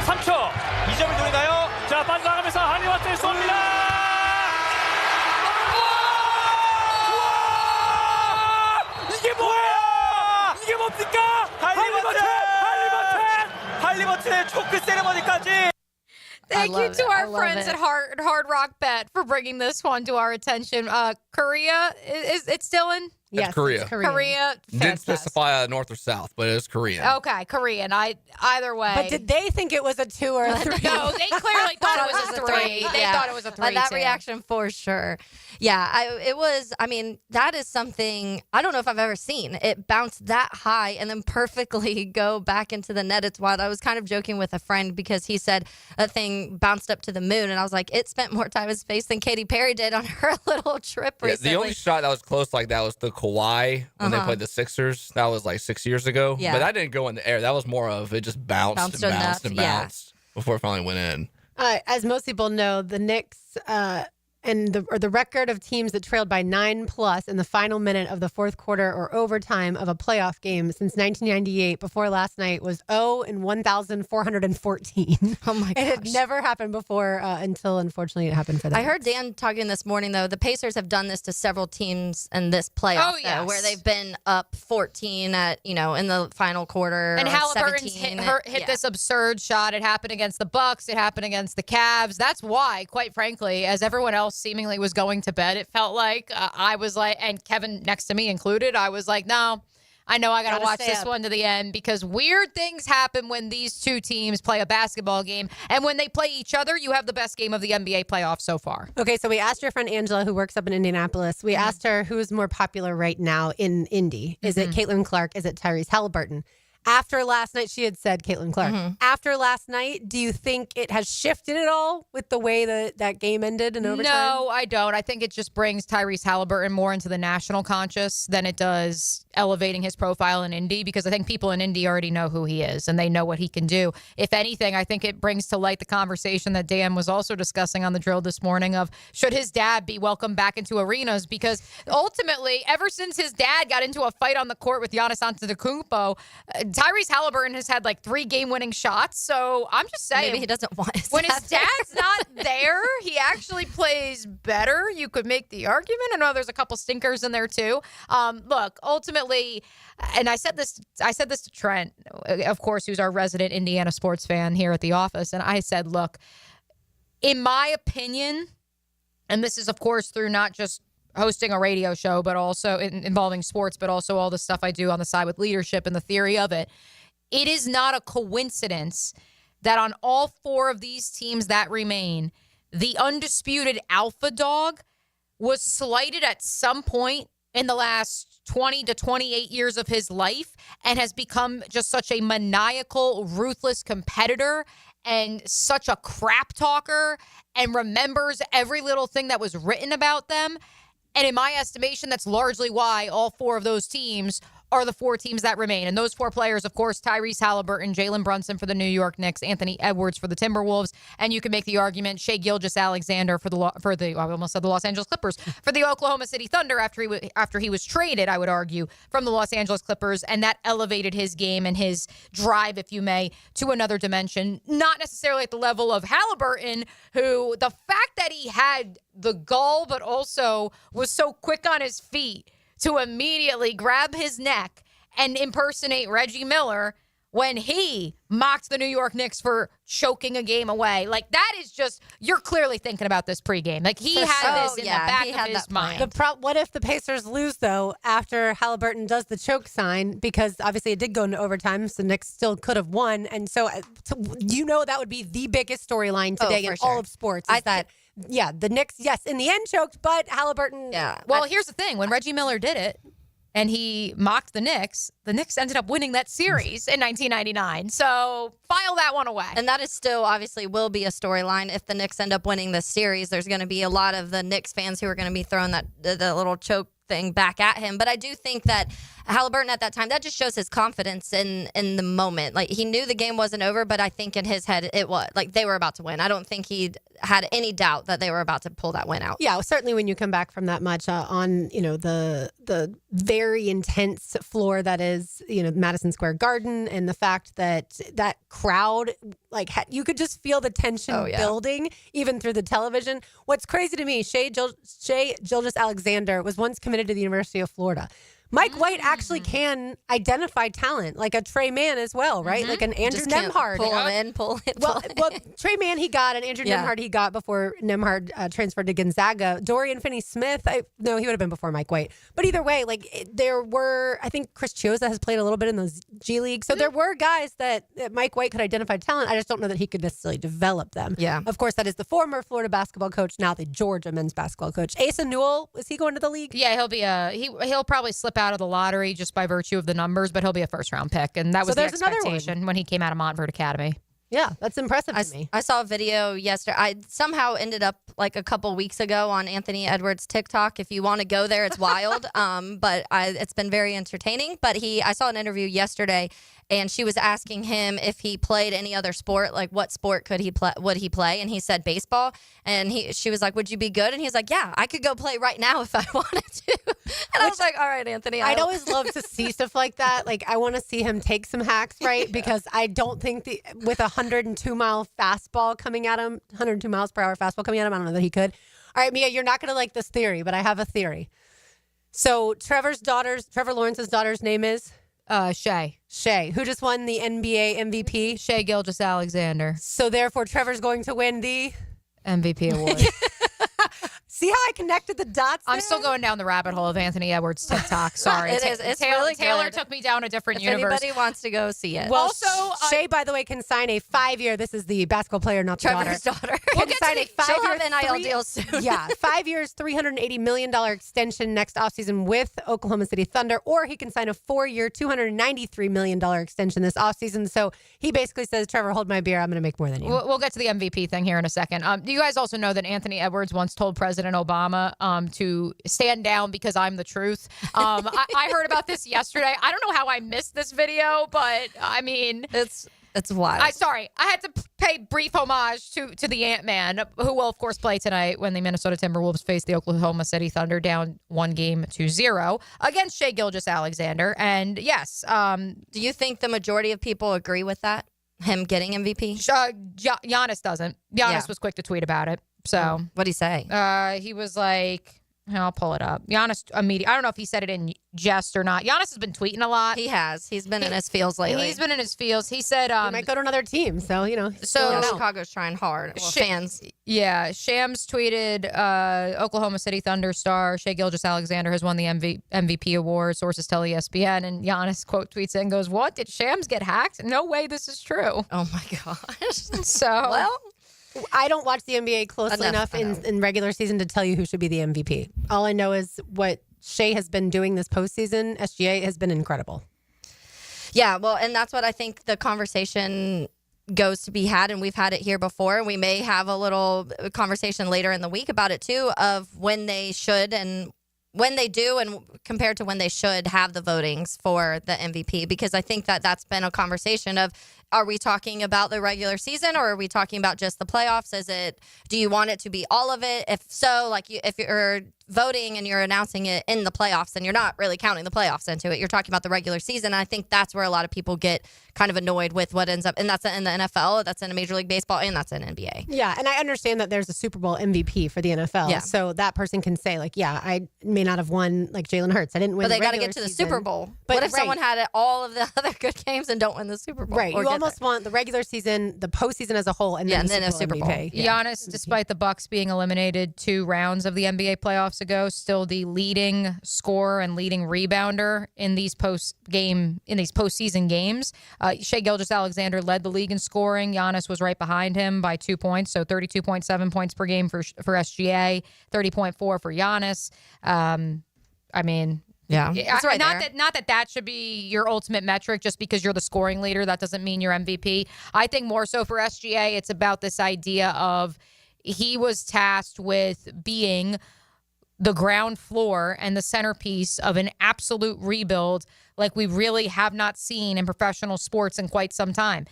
3초 2점을 노리나요? 자 빠져나가면서 할리버튼 쏩니다. 이게 뭐야? 이게 뭡니까? 할리버튼의 초크 세레머니까지. Thank you to our friends at Hard Rock Bet for bringing this one to our attention. Korea, is it still in? Yes, Korea. Korea. Didn't specify north or south, but it was Korean. Okay, Korean. Either way. But did they think it was a two or a three? No, they clearly thought it was a three. They thought it was a three. That reaction for sure. Yeah, it was. I mean, that is something I don't know if I've ever seen. It bounced that high and then perfectly go back into the net. It's wild. I was kind of joking with a friend because he said that thing bounced up to the moon, and I was like, it spent more time in space than Katy Perry did on her little trip recently. The only shot that was close like that was the Kawhi when they played the Sixers. That was like 6 years ago. Yeah. But that didn't go in the air. That was more of it just bounced and bounced before it finally went in. As most people know, the Knicks and the record of teams that trailed by 9+ in the final minute of the fourth quarter or overtime of a playoff game since 1998 before last night was 0-1,414. Oh my gosh. It had never happened before until, unfortunately, it happened for them. I heard Dan talking this morning, though. The Pacers have done this to several teams in this playoff, where they've been up 14 at, in the final quarter. And Halliburton's 17. hit this absurd shot. It happened against the Bucks. It happened against the Cavs. That's why, quite frankly, as everyone else seemingly was going to bed, it felt like I was like, and Kevin next to me included, I was like, no, I know I got to Gotta watch stay this up. one to the end because weird things happen when these two teams play a basketball game. And when they play each other, you have the best game of the NBA playoffs so far. Okay, so we asked your friend Angela, who works up in Indianapolis. We asked her who's more popular right now in Indy. Is it Caitlin Clark? Is it Tyrese Halliburton? After last night, she had said Caitlin Clark. After last night, do you think it has shifted at all with the way that game ended in overtime? No, I don't. I think it just brings Tyrese Halliburton more into the national conscious than it does elevating his profile in Indy, because I think people in Indy already know who he is and they know what he can do. If anything, I think it brings to light the conversation that Dan was also discussing on the drill this morning of should his dad be welcomed back into arenas, because ultimately, ever since his dad got into a fight on the court with Giannis Antetokounmpo, Tyrese Halliburton has had like 3 game-winning shots. So I'm just saying, Maybe he doesn't want his when dad his dad's not there, he actually plays better. You could make the argument. I know there's a couple stinkers in there too. Look, ultimately, and I said this to Trent, of course, who's our resident Indiana sports fan here at the office, and I said, look, in my opinion, and this is of course through not just hosting a radio show, but also involving sports, but also all the stuff I do on the side with leadership and the theory of it. It is not a coincidence that on all 4 of these teams that remain, the undisputed alpha dog was slighted at some point in the last 20 to 28 years of his life and has become just such a maniacal, ruthless competitor and such a crap talker and remembers every little thing that was written about them. And in my estimation, that's largely why all 4 of those teams are the 4 teams that remain. And those 4 players, of course, Tyrese Halliburton, Jalen Brunson for the New York Knicks, Anthony Edwards for the Timberwolves, and you can make the argument Shai Gilgeous-Alexander for the I almost said the Los Angeles Clippers, for the Oklahoma City Thunder after he was traded, I would argue, from the Los Angeles Clippers, and that elevated his game and his drive, if you may, to another dimension. Not necessarily at the level of Halliburton, who the fact that he had the gall but also was so quick on his feet to immediately grab his neck and impersonate Reggie Miller when he mocked the New York Knicks for choking a game away. Like, that is just, you're clearly thinking about this pregame. Like, he had this in the back of his mind. What if the Pacers lose, though, after Halliburton does the choke sign? Because obviously it did go into overtime, so Knicks still could have won. And so, that would be the biggest storyline today in all of sports. The Knicks, yes, in the end choked, but Halliburton. Yeah. Well, here's the thing. When Reggie Miller did it and he mocked the Knicks ended up winning that series in 1999. So file that one away. And that is still obviously will be a storyline. If the Knicks end up winning this series, there's going to be a lot of the Knicks fans who are going to be throwing the little choke thing back at him. But I do think that Halliburton at that time, that just shows his confidence in the moment. Like, he knew the game wasn't over, but I think in his head it was. Like, they were about to win. I don't think he had any doubt that they were about to pull that win out. Yeah, well, certainly when you come back from that much on, the very intense floor that is, Madison Square Garden, and the fact that that crowd, like, you could just feel the tension building even through the television. What's crazy to me, Shai Gilgeous-Alexander was once committed to the University of Florida. Mike White actually can identify talent, like a Trey Mann as well, right? Like an Andrew Nembhard. Pull him in, pull it. Well, Trey Mann he got, and Andrew Nembhard he got before Nembhard transferred to Gonzaga. Dorian Finney-Smith, no, he would have been before Mike White. But either way, there were, I think Chris Chioza has played a little bit in those G League. So there were guys that Mike White could identify talent. I just don't know that he could necessarily develop them. Yeah. Of course, that is the former Florida basketball coach, now the Georgia men's basketball coach. Asa Newell, is he going to the league? Yeah, he'll probably slip out of the lottery just by virtue of the numbers, but he'll be a first-round pick, and that was the expectation when he came out of Montverde Academy. Yeah, that's impressive to me. I saw a video yesterday. I somehow ended up like a couple weeks ago on Anthony Edwards' TikTok. If you want to go there, it's wild. But it's been very entertaining. But I saw an interview yesterday, and she was asking him if he played any other sport, like what sport would he play? And he said baseball. And she was like, "Would you be good?" And he was like, "Yeah, I could go play right now if I wanted to." And I was like, "All right, Anthony." I'd always love to see stuff like that. Like, I want to see him take some hacks, right? Because I don't think with 102-mile fastball coming at him, 102 miles per hour fastball coming at him, I don't know that he could. All right, Mia, you're not going to like this theory, but I have a theory. So Trevor Lawrence's daughter's name is? Shai. Who just won the NBA MVP? Shai Gilgeous-Alexander. So therefore, Trevor's going to win the MVP award. See how I connected the dots there? I'm still going down the rabbit hole of Anthony Edwards TikTok. Sorry. It is. It's Taylor, really Taylor good. took me down a different If universe. anybody wants to go see it. Well, Also, Shay, by the way, can sign a 5-year. This is the basketball player, not the Trevor's daughter. Can sign a 5-year. She'll have NIL deals soon. Yeah, 5 years, $380 million extension next offseason with Oklahoma City Thunder, or he can sign a 4-year, $293 million extension this offseason. So he basically says, Trevor, hold my beer. I'm going to make more than you. We'll get to the MVP thing here in a second. Do you guys also know that Anthony Edwards once told President Obama to stand down because I'm the truth? I heard about this yesterday. I don't know how I missed this video, but I mean, It's wild. I had to pay brief homage to the Ant-Man, who will, of course, play tonight when the Minnesota Timberwolves face the Oklahoma City Thunder down 1-0 against Shai Gilgeous-Alexander. And yes. Do you think the majority of people agree with that? Him getting MVP? Giannis doesn't. Giannis was quick to tweet about it. So what'd he say? He was like, I'll pull it up. Giannis immediately. I don't know if he said it in jest or not. Giannis has been tweeting a lot. He has. He's been in his feels lately. He's been in his feels. He said he might go to another team. So, Chicago's trying hard. Well, fans. Yeah. Shams tweeted Oklahoma City Thunder star Shai Gilgeous-Alexander has won the MVP award. Sources tell ESPN. And Giannis quote tweets and goes, "What? Did Shams get hacked? No way this is true." Oh, my gosh. So, well, I don't watch the NBA closely enough in regular season to tell you who should be the MVP. All I know is what Shai has been doing this postseason. SGA has been incredible. Yeah, well, and that's what I think the conversation goes to be had, and we've had it here before. We may have a little conversation later in the week about it too, of when they should and when they do, and compared to when they should have the votings for the MVP, because I think that that's been a conversation of, are we talking about the regular season or are we talking about just the playoffs? Do you want it to be all of it? If so, like if you're voting and you're announcing it in the playoffs, then you're not really counting the playoffs into it. You're talking about the regular season. And I think that's where a lot of people get kind of annoyed with what ends up, and that's in the NFL, that's in Major League Baseball, and that's in NBA. Yeah, and I understand that there's a Super Bowl MVP for the NFL. Yeah. So that person can say, like, yeah, I may not have won like Jalen Hurts. I didn't win But they got to get to the season. Super Bowl. But what if someone had all of the other good games and don't win the Super Bowl? Right. You almost want the regular season, the postseason as a whole, and then a Super Bowl. MVP. Giannis, despite the Bucks being eliminated 2 rounds of the NBA playoffs ago, still the leading scorer and leading rebounder in these postseason games. Shai Gilgeous-Alexander led the league in scoring. Giannis was right behind him by 2 points, so 32.7 points per game for SGA, 30.4 for Giannis. I mean, yeah, it's right there. Not that should be your ultimate metric. Just because you're the scoring leader, that doesn't mean you're MVP. I think more so for SGA, it's about this idea of he was tasked with being the ground floor and the centerpiece of an absolute rebuild like we really have not seen in professional sports in quite some time.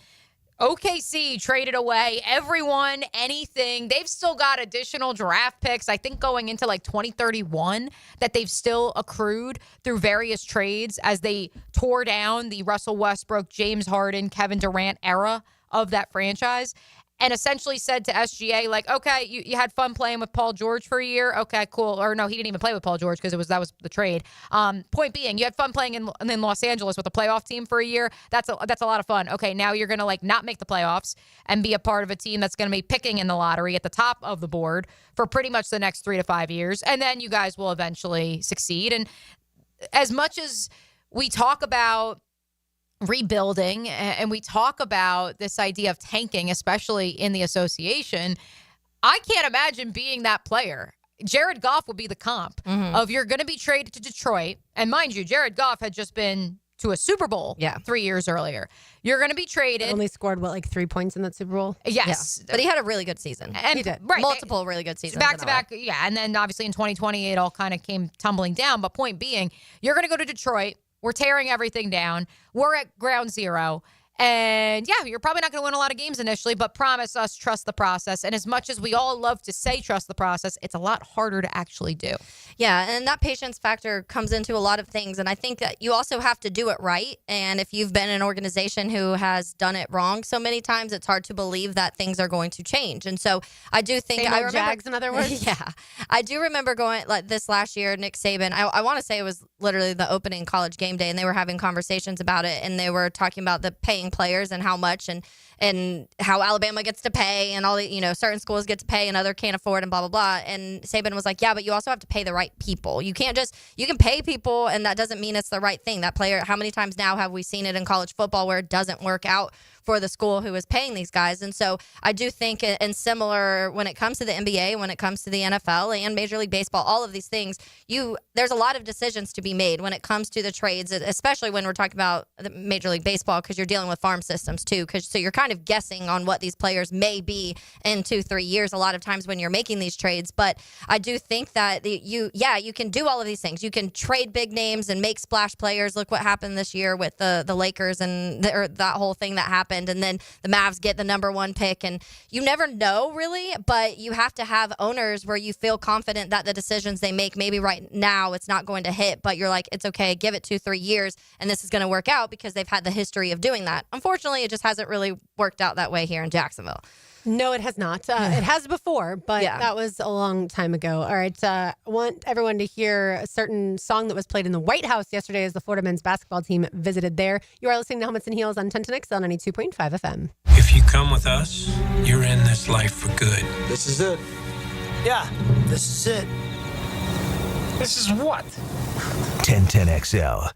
OKC traded away everyone, anything. They've still got additional draft picks, I think going into like 2031, that they've still accrued through various trades as they tore down the Russell Westbrook, James Harden, Kevin Durant era of that franchise. And essentially said to SGA, like, okay, you had fun playing with Paul George for a year. Okay, cool. Or no, he didn't even play with Paul George because that was the trade. Point being, you had fun playing in Los Angeles with a playoff team for a year. That's a lot of fun. Okay, now you're gonna like not make the playoffs and be a part of a team that's gonna be picking in the lottery at the top of the board for pretty much the next 3 to 5 years, and then you guys will eventually succeed. And as much as we talk about rebuilding and we talk about this idea of tanking, especially in the association, I can't imagine being that player. Jared Goff would be the comp of you're going to be traded to Detroit. And mind you, Jared Goff had just been to a Super Bowl 3 years earlier. You're going to be traded. Only scored, 3 points in that Super Bowl? Yes. Yeah. But he had a really good season. And he did. Right. Multiple really good seasons. Back to back. Yeah. And then obviously in 2020, it all kind of came tumbling down. But point being, you're going to go to Detroit. We're tearing everything down. We're at ground zero. And yeah, you're probably not going to win a lot of games initially, but promise us, trust the process. And as much as we all love to say trust the process, it's a lot harder to actually do. Yeah, and that patience factor comes into a lot of things. And I think that you also have to do it right. And if you've been in an organization who has done it wrong so many times, it's hard to believe that things are going to change. And so I do think I remember Jags, in other words. Yeah, I do remember going like this last year. Nick Saban, I want to say it was literally the opening College Game Day, and they were having conversations about it, and they were talking about the paying paying players and how much and how Alabama gets to pay and all the, certain schools get to pay and other can't afford and blah, blah, blah. And Saban was like, yeah, but you also have to pay the right people. You can pay people and that doesn't mean it's the right thing. That player, how many times now have we seen it in college football where it doesn't work out for the school who is paying these guys? And so I do think, and similar when it comes to the NBA, when it comes to the NFL and Major League Baseball, all of these things, there's a lot of decisions to be made when it comes to the trades, especially when we're talking about the Major League Baseball, because you're dealing with farm systems too. So you're kind of guessing on what these players may be in 2-3 years a lot of times when you're making these trades. But I do think that you can do all of these things. You can trade big names and make splash players. Look what happened this year with the Lakers and that whole thing that happened. And then the Mavs get the number 1 pick. And you never know really, but you have to have owners where you feel confident that the decisions they make, maybe right now it's not going to hit, but you're like, it's okay, give it 2-3 years and this is going to work out because they've had the history of doing that. Unfortunately, it just hasn't really worked out that way here in Jacksonville. No, it has not. It has before, but that was a long time ago. All right. I want everyone to hear a certain song that was played in the White House yesterday as the Florida men's basketball team visited there. You are listening to Helmets and Heels on 10 to Nix on 92.5 FM. If you come with us, you're in this life for good. This is it. Yeah, this is it. This is what? 1010XL.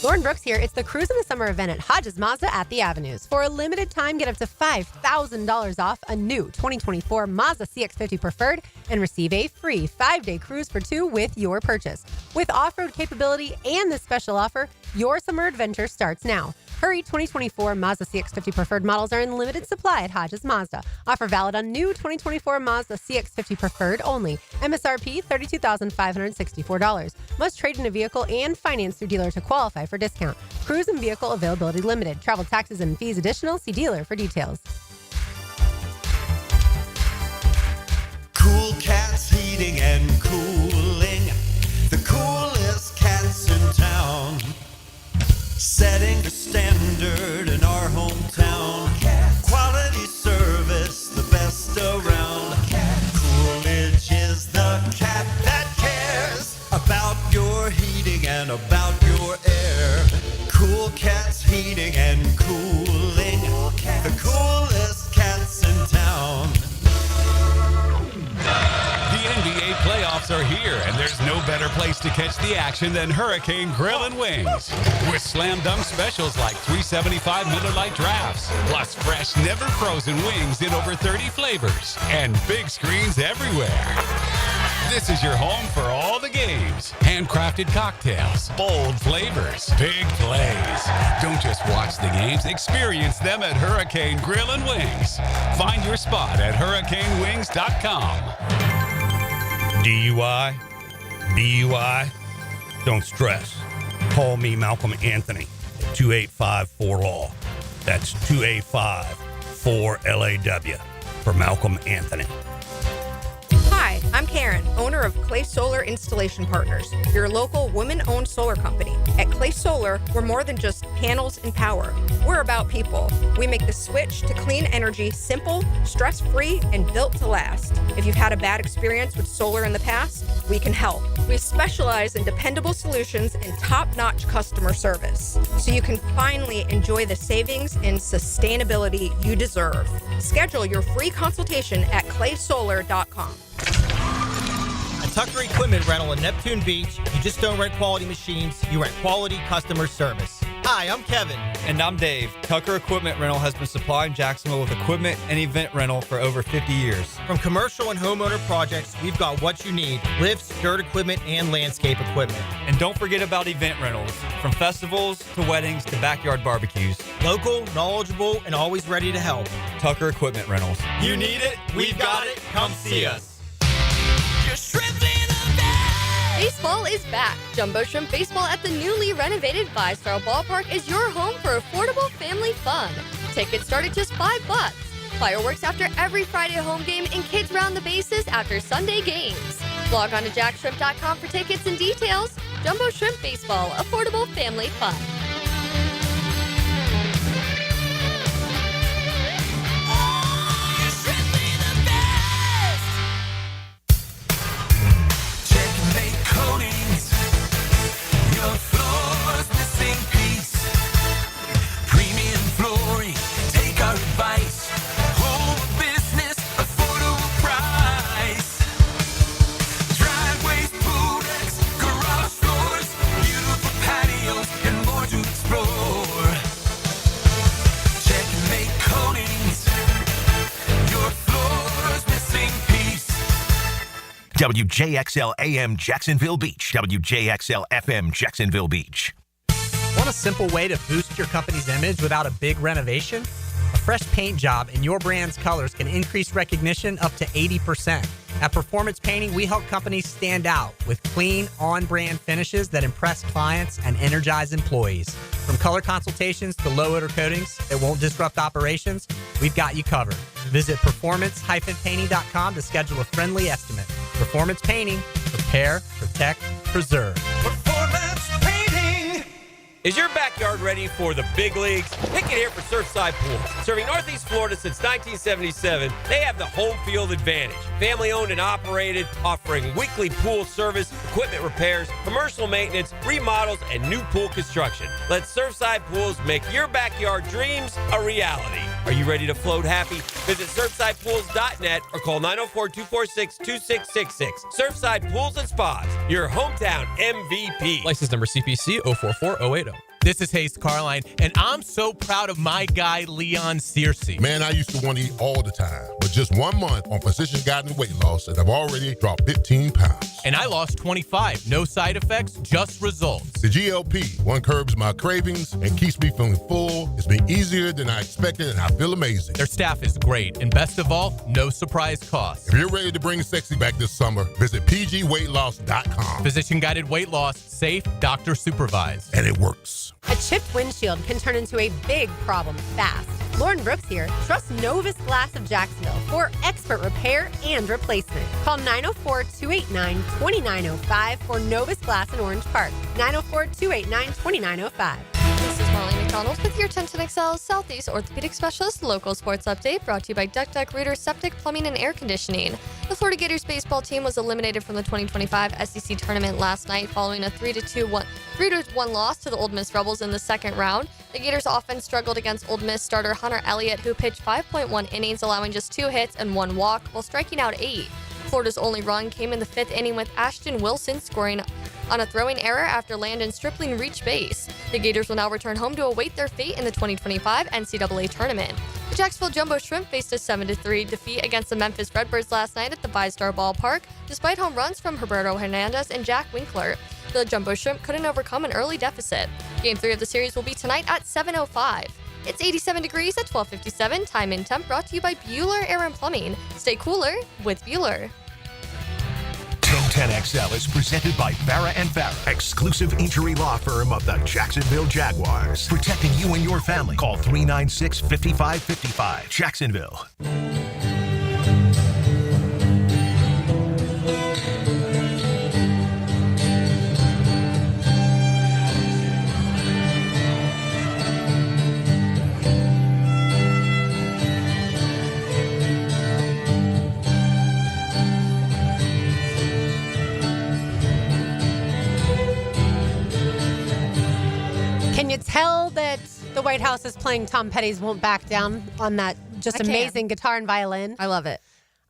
Lauren Brooks here. It's the Cruise in the Summer event at Hodges Mazda at the Avenues. For a limited time, get up to $5,000 off a new 2024 Mazda CX-50 Preferred and receive a free 5-day cruise for 2 with your purchase. With off-road capability and this special offer, your summer adventure starts now. Hurry, 2024 Mazda CX-50 Preferred models are in limited supply at Hodges Mazda. Offer valid on new 2024 Mazda CX-50 Preferred only. MSRP $32,564. Must trade in a vehicle and finance through dealer to qualify for discount. Cruise and vehicle availability limited. Travel taxes and fees additional. See dealer for details. Cool Cats Heating and Cooling, the coolest cats in town, setting the standard in our hometown. Quality service, the best around. Coolidge is the cat that cares about your heating and about your air. Cool Cats Heating and Cooling, the coolest cats in town. The NBA playoffs are here, and there's no better place to catch the action than Hurricane Grill and Wings. With slam dunk specials like $3.75 Miller Lite drafts, plus fresh, never frozen wings in over 30 flavors, and big screens everywhere. This is your home for all the games. Handcrafted cocktails, bold flavors, big plays. Don't just watch the games, experience them at Hurricane Grill and Wings. Find your spot at hurricanewings.com. DUI? DUI? Don't stress. Call me Malcolm Anthony at 285-4LAW. That's 285-4LAW for Malcolm Anthony. Hi, I'm Karen, owner of Clay Solar Installation Partners, your local women-owned solar company. At Clay Solar, we're more than just panels and power. We're about people. We make the switch to clean energy simple, stress-free, and built to last. If you've had a bad experience with solar in the past, we can help. We specialize in dependable solutions and top-notch customer service, so you can finally enjoy the savings and sustainability you deserve. Schedule your free consultation at claysolar.com. At Tucker Equipment Rental in Neptune Beach, you just don't rent quality machines, you rent quality customer service. Hi, I'm Kevin. And I'm Dave. Tucker Equipment Rental has been supplying Jacksonville with equipment and event rental for over 50 years. From commercial and homeowner projects, we've got what you need: lifts, dirt equipment, and landscape equipment. And don't forget about event rentals, from festivals to weddings to backyard barbecues. Local, knowledgeable, and always ready to help. Tucker Equipment Rentals. You need it, we've got it, come see us. Baseball is back. Jumbo Shrimp Baseball at the newly renovated Vistar Ballpark is your home for affordable family fun. Tickets start at just $5. Fireworks after every Friday home game and kids round the bases after Sunday games. Log on to jackshrimp.com for tickets and details. Jumbo Shrimp Baseball, affordable family fun. Your floor's missing piece. Premium WJXL AM Jacksonville Beach. WJXL FM Jacksonville Beach. Want a simple way to boost your company's image without a big renovation? A fresh paint job in your brand's colors can increase recognition up to 80%. At Performance Painting, we help companies stand out with clean, on-brand finishes that impress clients and energize employees. From color consultations to low-odor coatings that won't disrupt operations, we've got you covered. Visit performance-painting.com to schedule a friendly estimate. Performance Painting. Prepare, protect, preserve. Performance Painting. Is your backyard ready for the big leagues? Pick it here for Surfside Pools. Serving Northeast Florida since 1977, they have the home field advantage. Family owned and operated, offering weekly pool service, equipment repairs, commercial maintenance, remodels, and new pool construction. Let Surfside Pools make your backyard dreams a reality. Are you ready to float happy? Visit SurfsidePools.net or call 904-246-2666. Surfside Pools and Spas, your hometown MVP. License number CPC 044080. This is Hayes Carline, and I'm so proud of my guy, Leon Searcy. Man, I used to want to eat all the time, but just 1 month on Physicians Guided Weight Loss, and I've already dropped 15 pounds. And I lost 25. No side effects, just results. The GLP-1 curbs my cravings and keeps me feeling full. It's been easier than I expected, and I feel amazing. Their staff is great, and best of all, no surprise costs. If you're ready to bring sexy back this summer, visit pgweightloss.com. Physician-guided weight loss, safe, doctor supervised. And it works. A chipped windshield can turn into a big problem fast. Lauren Brooks here. Trust Novus Glass of Jacksonville for expert repair and replacement. Call 904-289-2905 for Novus Glass in Orange Park. 904-289-2905. This is Molly McDonald with your 1010XL Southeast Orthopedic Specialist local sports update brought to you by Duck Duck Rooter Septic Plumbing and Air Conditioning. The Florida Gators baseball team was eliminated from the 2025 SEC tournament last night following a 3-1 loss to the Ole Miss Rebels in the second round. The Gators offense struggled against Ole Miss starter Hunter Elliott, who pitched 5.1 innings, allowing just 2 hits and 1 walk while striking out 8. Florida's only run came in the 5th inning with Ashton Wilson scoring on a throwing error after Landon Stripling reached base. The Gators will now return home to await their fate in the 2025 NCAA tournament. The Jacksonville Jumbo Shrimp faced a 7-3 defeat against the Memphis Redbirds last night at the VyStar Ballpark, despite home runs from Roberto Hernandez and Jack Winkler. The Jumbo Shrimp couldn't overcome an early deficit. Game 3 of the series will be tonight at 7:05. It's 87 degrees at 12:57. Time and temp brought to you by Bueller Air and Plumbing. Stay cooler with Bueller. 1010XL is presented by Farah & Farah, exclusive injury law firm of the Jacksonville Jaguars. Protecting you and your family. Call 396-5555. Jacksonville. Can you tell that the White House is playing Tom Petty's Won't Back Down on that just amazing guitar and violin? I love it.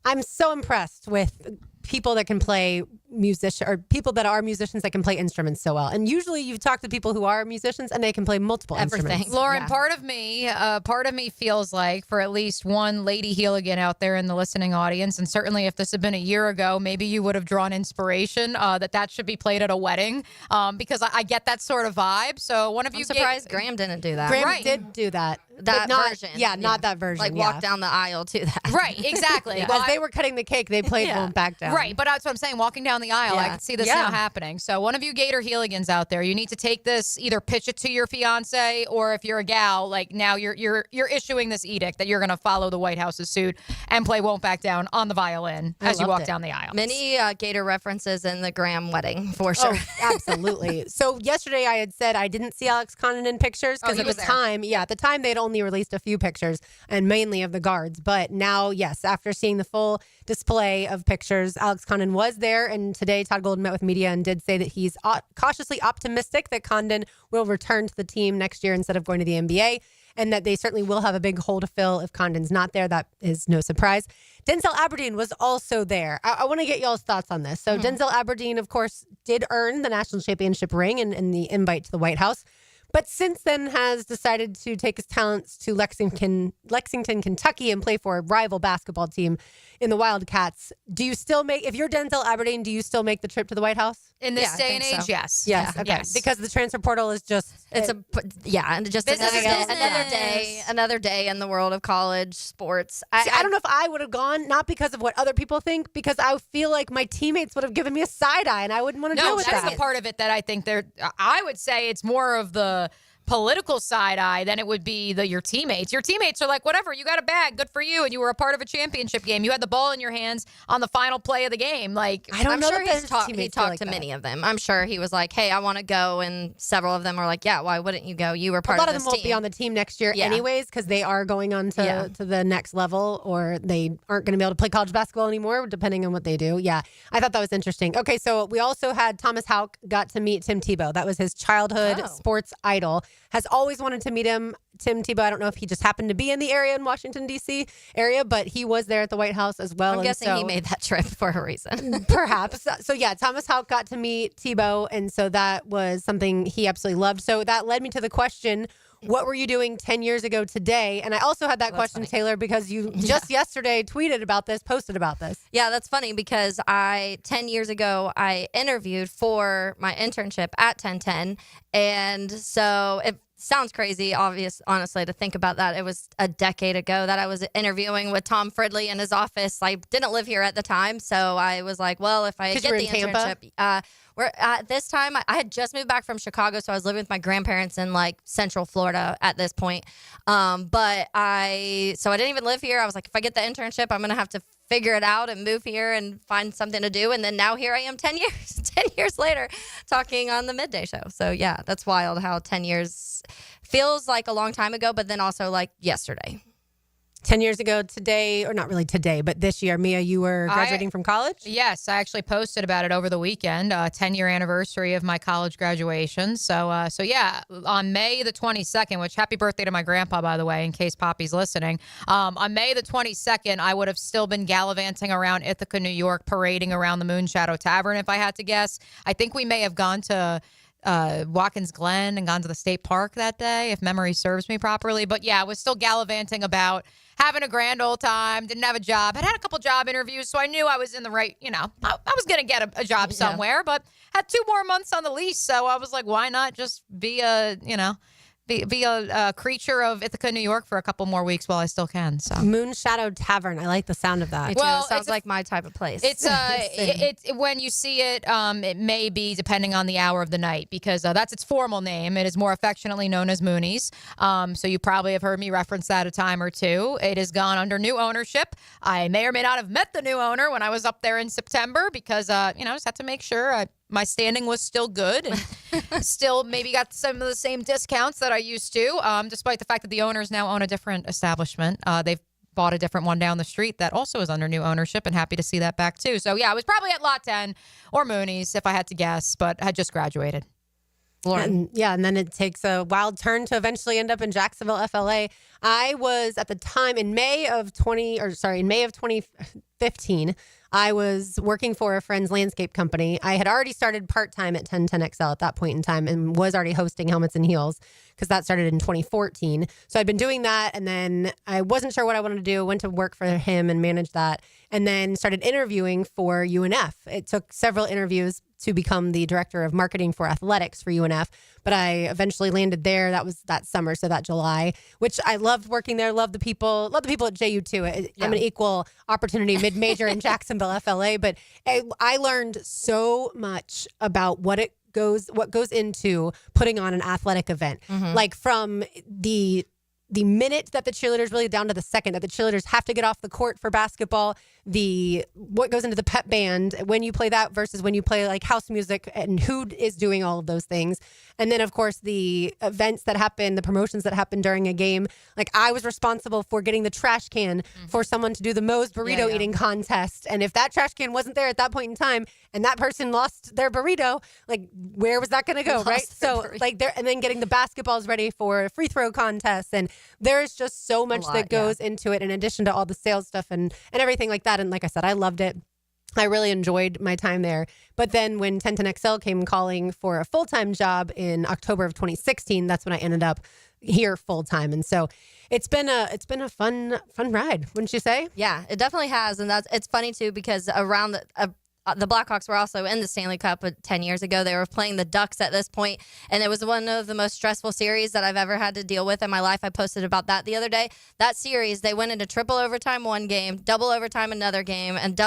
I'm so impressed with people that can play people that are musicians that can play instruments so well. And usually you talk to people who are musicians and they can play multiple instruments. Lauren, part of me feels like for at least one Lady Heeligan out there in the listening audience, and certainly if this had been a year ago, maybe you would have drawn inspiration that should be played at a wedding because I get that sort of vibe. So one of you, I'm surprised Graham didn't do that. Graham did do that. That version. Yeah, not that version. Like walk down the aisle to that. Right, exactly. As they were cutting the cake, they played Won't Back Down. Right, but that's what I'm saying. Walking down the aisle, I can see this now happening. So one of you Gator Heeligans out there, you need to take this, either pitch it to your fiance, or if you're a gal, like now you're issuing this edict that you're going to follow the White House's suit and play Won't Back Down on the violin as you walk down the aisle. Many Gator references in the Graham wedding, for sure. Oh, absolutely. So yesterday I had said I didn't see Alex Condon in pictures because at the time, at the time they'd only released a few pictures and mainly of the guards. But now, yes, after seeing the full display of pictures, Alex Condon was there. And today Todd Golden met with media and did say that he's cautiously optimistic that Condon will return to the team next year instead of going to the NBA, and that they certainly will have a big hole to fill if Condon's not there. That is no surprise. Denzel Aberdeen was also there. I want to get y'all's thoughts on this. So Denzel Aberdeen, of course, did earn the national championship ring and the invite to the White House. But since then has decided to take his talents to Lexington, Kentucky, and play for a rival basketball team in the Wildcats. Do you still if you're Denzel Aberdeen, do you still make the trip to the White House? In this day and age, so. yes. Yes. Yeah. Okay. Yes. Because the transfer portal is just and just another day in the world of college sports. I don't know if I would have gone, not because of what other people think, because I feel like my teammates would have given me a side eye, and I wouldn't want to deal with that. No, that's the part of it that I think I would say it's more of the political side eye than it would be your teammates. Your teammates are like, whatever, you got a bag, good for you, and you were a part of a championship game. You had the ball in your hands on the final play of the game. Like, I'm sure he talked to many of them. I'm sure he was like, hey, I want to go, and several of them were like, yeah, why wouldn't you go? You were part of this team. A lot of them won't be on the team next year anyways, because they are going on to the next level, or they aren't going to be able to play college basketball anymore, depending on what they do. Yeah, I thought that was interesting. Okay, so we also had Thomas Houck got to meet Tim Tebow. That was his childhood sports idol. Has always wanted to meet him. Tim Tebow, I don't know if he just happened to be in the area in Washington, D.C. area, but he was there at the White House as well. I'm guessing he made that trip for a reason. Perhaps. So yeah, Thomas Houck got to meet Tebow, and so that was something he absolutely loved. So that led me to the question, what were you doing 10 years ago today? And I also had that question, funny. Taylor, because you just yesterday tweeted about this, posted about this. Yeah, that's funny because 10 years ago, I interviewed for my internship at 1010. And so it sounds crazy, honestly, to think about that. It was a decade ago that I was interviewing with Tom Fridley in his office. I didn't live here at the time. So I was like, well, if I get the internship... At this time, I had just moved back from Chicago, so I was living with my grandparents in like Central Florida at this point. But I didn't even live here. I was like, if I get the internship, I'm gonna have to figure it out and move here and find something to do. And then now here I am 10 years later talking on the midday show. So yeah, that's wild how 10 years feels like a long time ago, but then also like yesterday. 10 years ago today, or not really today, but this year, Mia, you were graduating from college? Yes, I actually posted about it over the weekend, 10-year anniversary of my college graduation. So yeah, on May the 22nd, which happy birthday to my grandpa, by the way, in case Poppy's listening. On May the 22nd, I would have still been gallivanting around Ithaca, New York, parading around the Moonshadow Tavern, if I had to guess. I think we may have gone to Watkins Glen and gone to the state park that day, if memory serves me properly. But yeah, I was still gallivanting about having a grand old time, didn't have a job, had a couple job interviews, so I knew I was in the right, I was going to get a job somewhere, but had 2 more months on the lease, so I was like, why not just be a creature of Ithaca, New York for a couple more weeks while I still can. So Moonshadow Tavern. I like the sound of that. Me too. Well, it sounds like my type of place. It's when you see it, it may be depending on the hour of the night because that's its formal name. It is more affectionately known as Mooney's. So you probably have heard me reference that a time or two. It has gone under new ownership. I may or may not have met the new owner when I was up there in September because just had to make sure my standing was still good and still maybe got some of the same discounts that I used to, despite the fact that the owners now own a different establishment. They've bought a different one down the street that also is under new ownership, and happy to see that back too. So yeah, I was probably at Lot 10 or Mooney's if I had to guess, but had just graduated. Lauren. And then it takes a wild turn to eventually end up in Jacksonville, FLA. I was at the time in May of 2015. I was working for a friend's landscape company. I had already started part-time at 1010XL at that point in time and was already hosting Helmets and Heels because that started in 2014. So I'd been doing that, and then I wasn't sure what I wanted to do, went to work for him and managed that, and then started interviewing for UNF. It took several interviews to become the director of marketing for athletics for UNF, but I eventually landed there. That was that summer, so that July, which I loved working there, loved the people at JU too. I'm an equal opportunity mid-major in Jacksonville, FLA, but I learned so much about what goes into putting on an athletic event. Mm-hmm. Like from the minute that the cheerleaders, really down to the second that the cheerleaders have to get off the court for basketball, what goes into the pep band when you play that versus when you play like house music, and who is doing all of those things. And then of course the events that happen, the promotions that happen during a game. Like I was responsible for getting the trash can for someone to do the Moe's burrito eating contest. And if that trash can wasn't there at that point in time and that person lost their burrito, like where was that going to go? Right. So like and then getting the basketballs ready for free throw contests. And there's just so much that goes into it in addition to all the sales stuff and everything like that. And like I said, I loved it. I really enjoyed my time there. But then when 1010XL came calling for a full-time job in October of 2016, that's when I ended up here full-time. And so it's been a fun ride, wouldn't you say? Yeah, it definitely has. And it's funny too, because around the Blackhawks were also in the Stanley Cup 10 years ago. They were playing the Ducks at this point, and it was one of the most stressful series that I've ever had to deal with in my life. I posted about that the other day. That series, they went into triple overtime one game, double overtime another game, and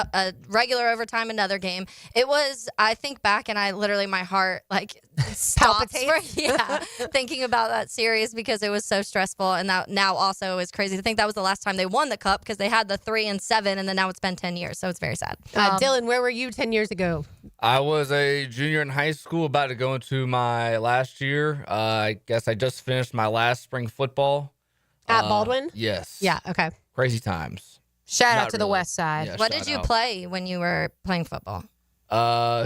regular overtime another game. It was, I think back, and I literally, my heart like stops thinking about that series because it was so stressful. And that now also is crazy to think that was the last time they won the Cup, because they had the 3 and 7, and then now it's been 10 years. So it's very sad. Dylan, where were you 10 years ago? I was a junior in high school, about to go into my last year. I guess I just finished my last spring football. At Baldwin? Yes. Yeah, okay. Crazy times. Shout out to the West Side. Yeah, what did you play when you were playing football?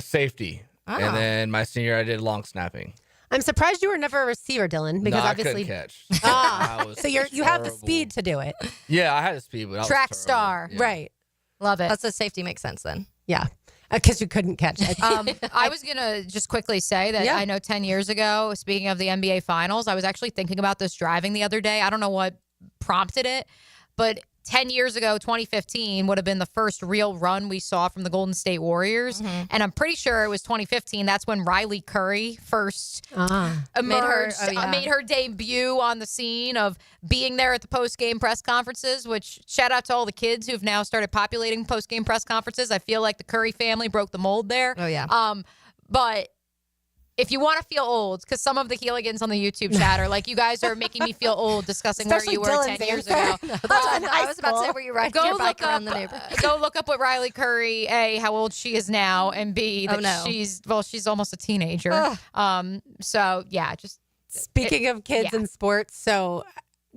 Safety. Oh. And then my senior, I did long snapping. I'm surprised you were never a receiver, Dylan, because obviously I couldn't catch. So you have the speed to do it. Yeah, I had the speed, but I was track terrible. star. Yeah. Right. Love it. That's a safety makes sense then. Yeah. Because you couldn't catch it. I was going to just quickly say that I know 10 years ago, speaking of the NBA Finals, I was actually thinking about this driving the other day. I don't know what prompted it, but 10 years ago, 2015 would have been the first real run we saw from the Golden State Warriors. Mm-hmm. And I'm pretty sure it was 2015. That's when Riley Curry first emerged, made her debut on the scene of being there at the post-game press conferences, which shout out to all the kids who've now started populating post-game press conferences. I feel like the Curry family broke the mold there. Oh, yeah. But if you want to feel old, because some of the Heeligans on the YouTube chat are like, you guys are making me feel old discussing Especially where you were Dylan's 10 years answer. ago. I was about to say, were you riding your bike around the neighborhood? Go look up what Riley Curry, A, how old she is now, and B, that she's almost a teenager. So, yeah, just. Speaking of kids and sports, so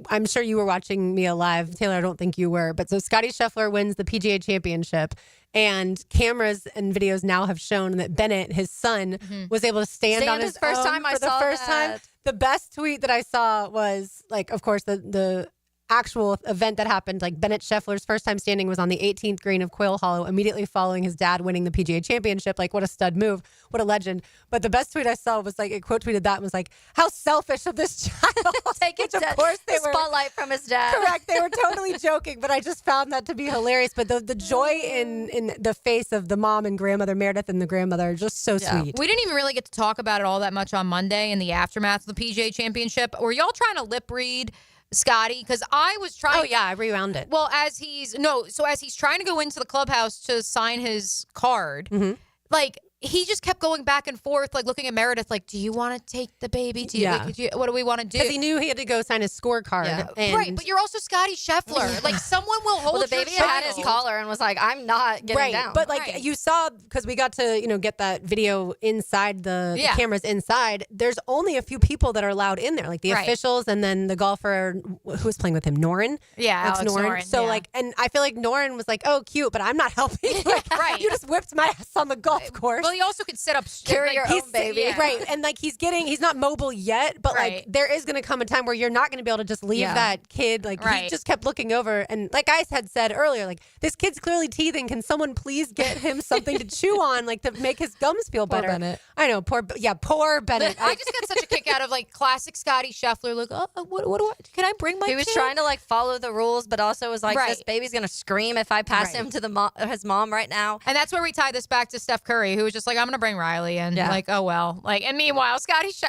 I'm sure you were watching Mia live. Taylor, I don't think you were. But so Scottie Scheffler wins the PGA Championship. And cameras and videos now have shown that Bennett, his son, was able to stand on his first own time. for the first time. The best tweet that I saw was, like, of course, the actual event that happened. Like, Bennett Scheffler's first time standing was on the 18th green of Quail Hollow, immediately following his dad winning the PGA Championship. Like, what a stud move. What a legend. But the best tweet I saw was, like, it quote tweeted that and was like, how selfish of this child. Take it, of course, they were spotlight from his dad. Correct. They were totally joking, but I just found that to be hilarious. But the joy in the face of the mom and grandmother, Meredith and the grandmother, are just so sweet. We didn't even really get to talk about it all that much on Monday in the aftermath of the PGA Championship. Were y'all trying to lip read Scotty? Because I was trying. Oh, yeah, I rewound it. Well, as he's trying to go into the clubhouse to sign his card, like, he just kept going back and forth, like looking at Meredith, like, do you want to take the baby? What do we want to do? Because he knew he had to go sign his scorecard. Yeah. And right, but you're also Scottie Scheffler. Like, someone will hold the baby your had his collar and was like, I'm not getting down. But, like, you saw, because we got to, get that video inside the cameras inside, there's only a few people that are allowed in there, like the officials and then the golfer who was playing with him, Noren. Yeah, Alex Noren. So, like, and I feel like Noren was like, oh, cute, but I'm not helping. Like, you just whipped my ass on the golf course. Well, he also could sit up carry your own baby. Yeah. Right. And like he's not mobile yet, but like there is going to come a time where you're not going to be able to just leave that kid. Like he just kept looking over. And like I had said earlier, like this kid's clearly teething. Can someone please get him something to chew on, like to make his gums feel better? Poor Bennett. I know. Poor Bennett. I just got such a kick out of like classic Scottie Scheffler. Like, what do I, can I bring my He was kid? trying to like follow the rules, but also was like, this baby's going to scream if I pass him to his mom right now. And that's where we tie this back to Steph Curry, who was just like, I'm going to bring Riley. And like, oh, well. Like, and meanwhile,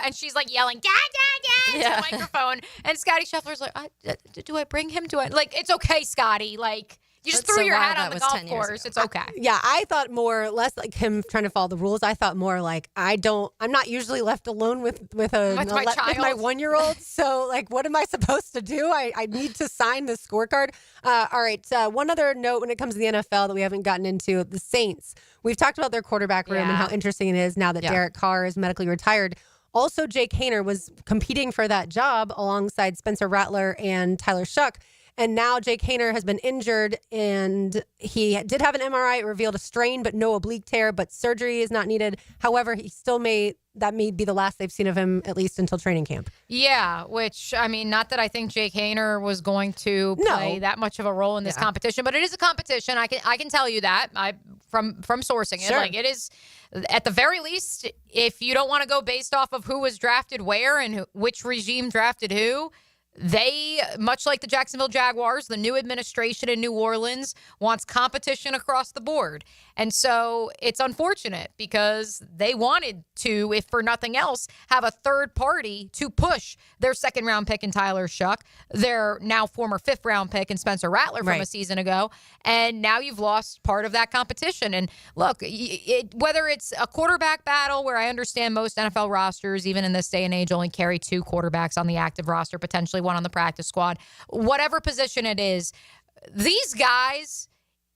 and she's like yelling, Dad, Dad, Dad, to the microphone. And Scottie Scheffler's like, do I bring him? Like, it's okay, Scotty. Like, you just threw your hat on the golf course. It's okay. Yeah, I thought less like him trying to follow the rules. I thought more like I'm not usually left alone with my 1-year-old. So like, what am I supposed to do? I need to sign the scorecard. All right. One other note when it comes to the NFL that we haven't gotten into, the Saints. We've talked about their quarterback room and how interesting it is now that Derek Carr is medically retired. Also, Jake Haener was competing for that job alongside Spencer Rattler and Tyler Shuck. And now Jake Haener has been injured, and he did have an MRI. It revealed a strain, but no oblique tear, but surgery is not needed. However, he still that may be the last they've seen of him, at least until training camp. Yeah, which, I mean, not that I think Jake Haener was going to play that much of a role in this competition, but it is a competition. I can tell you that from sourcing it. Sure. Like, it is, at the very least, if you don't want to go based off of who was drafted where and which regime drafted who, they, much like the Jacksonville Jaguars, the new administration in New Orleans wants competition across the board. And so it's unfortunate because they wanted to, if for nothing else, have a third party to push their second-round pick in Tyler Shuck, their now former fifth-round pick in Spencer Rattler from a season ago. And now you've lost part of that competition. And look, whether it's a quarterback battle, where I understand most NFL rosters, even in this day and age, only carry 2 quarterbacks on the active roster, potentially one on the practice squad, whatever position it is, these guys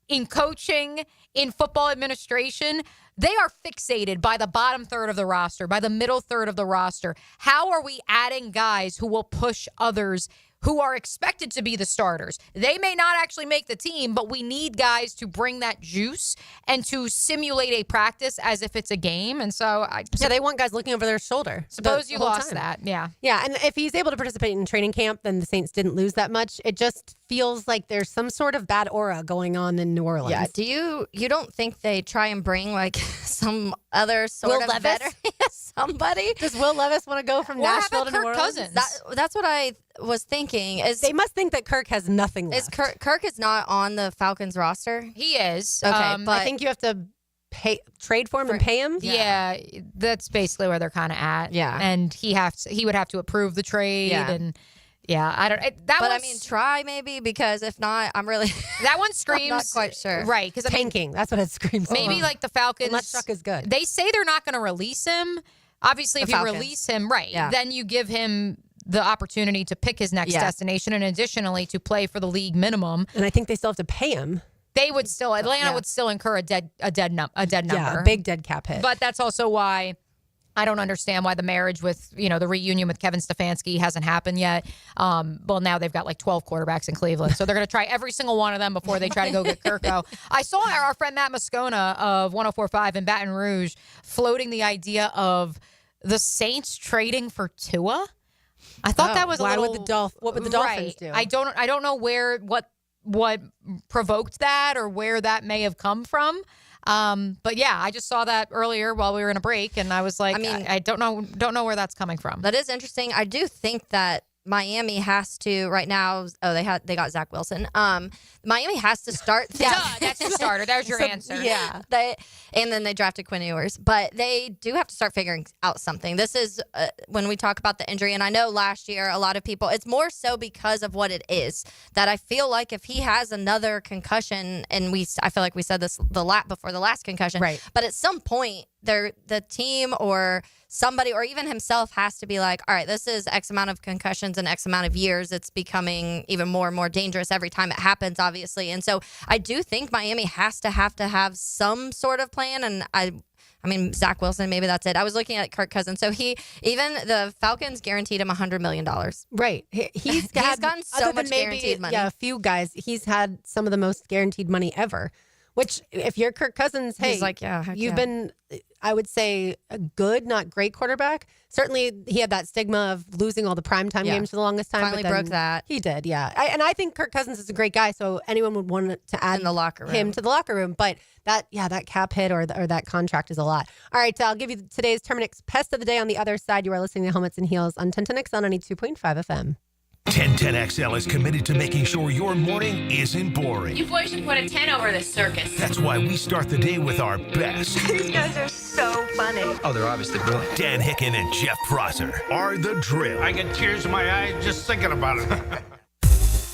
in coaching, in football administration, they are fixated by the bottom third of the roster, by the middle third of the roster. How are we adding guys who will push others who are expected to be the starters? They may not actually make the team, but we need guys to bring that juice and to simulate a practice as if it's a game. And so they want guys looking over their shoulder. Suppose you lost that. Yeah. Yeah. And if he's able to participate in training camp, then the Saints didn't lose that much. It just feels like there's some sort of bad aura going on in New Orleans. Yeah. Do you don't think they try and bring like some other sort of veteran? Somebody? Does Will Levis want to go from Nashville to New Orleans? Cousins? That's what I was thinking. They must think that Kirk has nothing left. Kirk is not on the Falcons roster? He is. Okay, but I think you have to trade for him and pay him. Yeah, that's basically where they're kind of at. Yeah, and he would have to approve the trade. Yeah. And I don't. I mean, try maybe, because if not, I'm really that one screams. I'm not quite sure. Right? Because tanking. That's what it screams. Maybe like the Falcons. Unless Chuck is good. They say they're not going to release him. Obviously, if you release him, then you give him the opportunity to pick his next destination, and additionally to play for the league minimum. And I think they still have to pay him. They would still. Atlanta would still incur a dead number. Yeah, a big dead cap hit. But that's also why I don't understand why the marriage with, the reunion with Kevin Stefanski hasn't happened yet. Well, now they've got like 12 quarterbacks in Cleveland. So they're going to try every single one of them before they try to go get Kirko. I saw our friend Matt Moscona of 104.5 in Baton Rouge floating the idea of the Saints trading for Tua. I thought that was a little... What would the Dolphins do? I don't know what provoked that or where that may have come from. But yeah, I just saw that earlier while we were in a break, and I was like, I don't know where that's coming from. That is interesting. I do think that Miami has to right now. Oh, they got Zach Wilson. Miami has to start. That's the starter. There's your answer. Yeah. And then they drafted Quinn Ewers, but they do have to start figuring out something. This is when we talk about the injury, and I know last year a lot of people. It's more so because of what it is that I feel like if he has another concussion, and I feel like we said this before the last concussion, right? But at some point, the team or somebody or even himself has to be like, all right, this is X amount of concussions and X amount of years. It's becoming even more and more dangerous every time it happens, obviously. And so I do think Miami has to have some sort of plan. And I mean, Zach Wilson, maybe that's it. I was looking at Kirk Cousins. So even the Falcons guaranteed him $100 million. Right. He's gotten so much guaranteed money. Yeah, a few guys. He's had some of the most guaranteed money ever. Which, if you're Kirk Cousins, he's like, you've been, I would say, a good, not great quarterback. Certainly, he had that stigma of losing all the primetime games for the longest time. Finally broke that. He did, yeah. And I think Kirk Cousins is a great guy, so anyone would want to add in the locker room. Him to the locker room. But that cap hit or that contract is a lot. All right, I'll give you today's Terminix Pest of the Day on the other side. You are listening to Helmets and Heels on 1010XL on 92.5 FM. 1010XL is committed to making sure your morning isn't boring. You boys should put a 10 over this circus. That's why we start the day with our best. These guys are so funny. Oh, they're obviously brilliant. Dan Hicken and Jeff Prosser are the drill. I get tears in my eyes just thinking about it.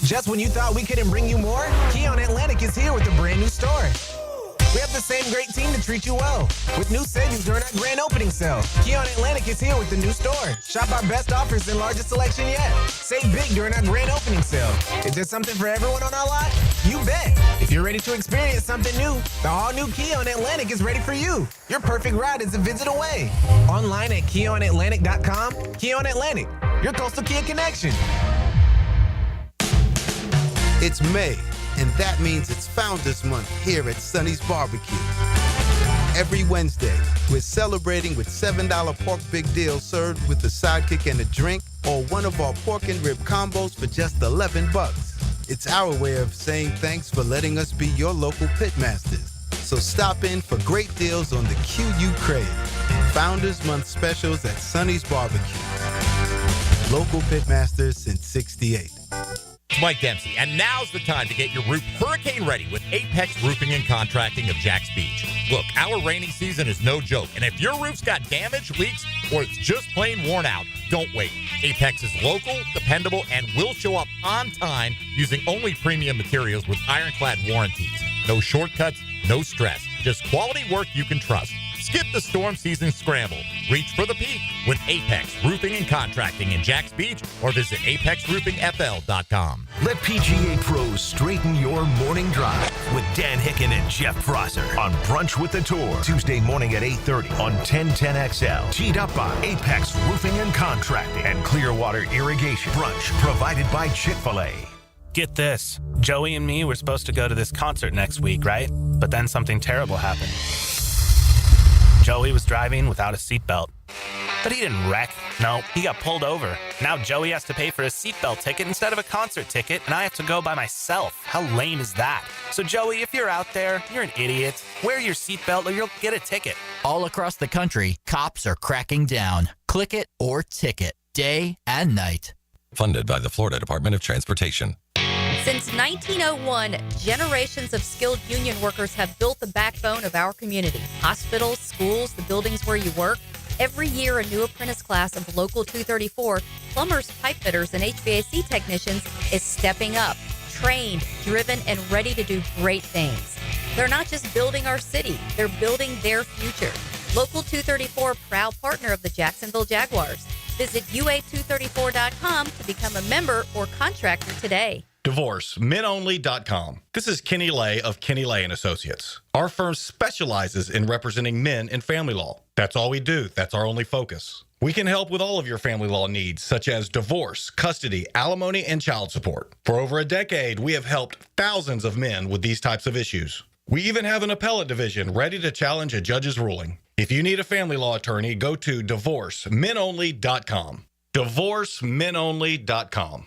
Just when you thought we couldn't bring you more, Keon Atlantic is here with a brand new store. We have the same great team to treat you well. With new savings during our grand opening sale. Keon Atlantic is here with the new store. Shop our best offers and largest selection yet. Save big during our grand opening sale. Is there something for everyone on our lot? You bet. If you're ready to experience something new, the all-new Keon Atlantic is ready for you. Your perfect ride is a visit away. Online at KeonAtlantic.com. Keon Atlantic, your coastal Kia connection. It's May, and that means it's Founders Month here at Sonny's Barbecue. Every Wednesday, we're celebrating with $7 pork big deal served with a sidekick and a drink, or one of our pork and rib combos for just $11. It's our way of saying thanks for letting us be your local pitmasters. So stop in for great deals on the Q you crave. Founders Month specials at Sonny's Barbecue. Local pitmasters since '68. It's Mike Dempsey, and now's the time to get your roof hurricane ready with Apex Roofing and Contracting of Jacks Beach. Look, our rainy season is no joke, and if your roof's got damage, leaks, or it's just plain worn out, don't wait. Apex is local, dependable, and will show up on time using only premium materials with ironclad warranties. No shortcuts, no stress, just quality work you can trust. Skip the storm season scramble. Reach for the peak with Apex Roofing and Contracting in Jacks Beach, or visit apexroofingfl.com. Let PGA pros straighten your morning drive with Dan Hicken and Jeff Prosser on Brunch with the Tour, Tuesday morning at 8:30 on 1010XL. Teed up by Apex Roofing and Contracting and Clearwater Irrigation. Brunch provided by Chick-fil-A. Get this. Joey and me were supposed to go to this concert next week, right? But then something terrible happened. Joey was driving without a seatbelt. But he didn't wreck. No, he got pulled over. Now Joey has to pay for a seatbelt ticket instead of a concert ticket, and I have to go by myself. How lame is that? So Joey, if you're out there, you're an idiot. Wear your seatbelt or you'll get a ticket. All across the country, cops are cracking down. Click it or ticket, day and night. Funded by the Florida Department of Transportation. Since 1901, generations of skilled union workers have built the backbone of our community. Hospitals, schools, the buildings where you work. Every year, a new apprentice class of Local 234, plumbers, pipe fitters, and HVAC technicians is stepping up, trained, driven, and ready to do great things. They're not just building our city, they're building their future. Local 234, proud partner of the Jacksonville Jaguars. Visit UA234.com to become a member or contractor today. DivorceMenOnly.com. This is Kenny Lay of Kenny Lay & Associates. Our firm specializes in representing men in family law. That's all we do. That's our only focus. We can help with all of your family law needs, such as divorce, custody, alimony, and child support. For over a decade, we have helped thousands of men with these types of issues. We even have an appellate division ready to challenge a judge's ruling. If you need a family law attorney, go to DivorceMenOnly.com. DivorceMenOnly.com.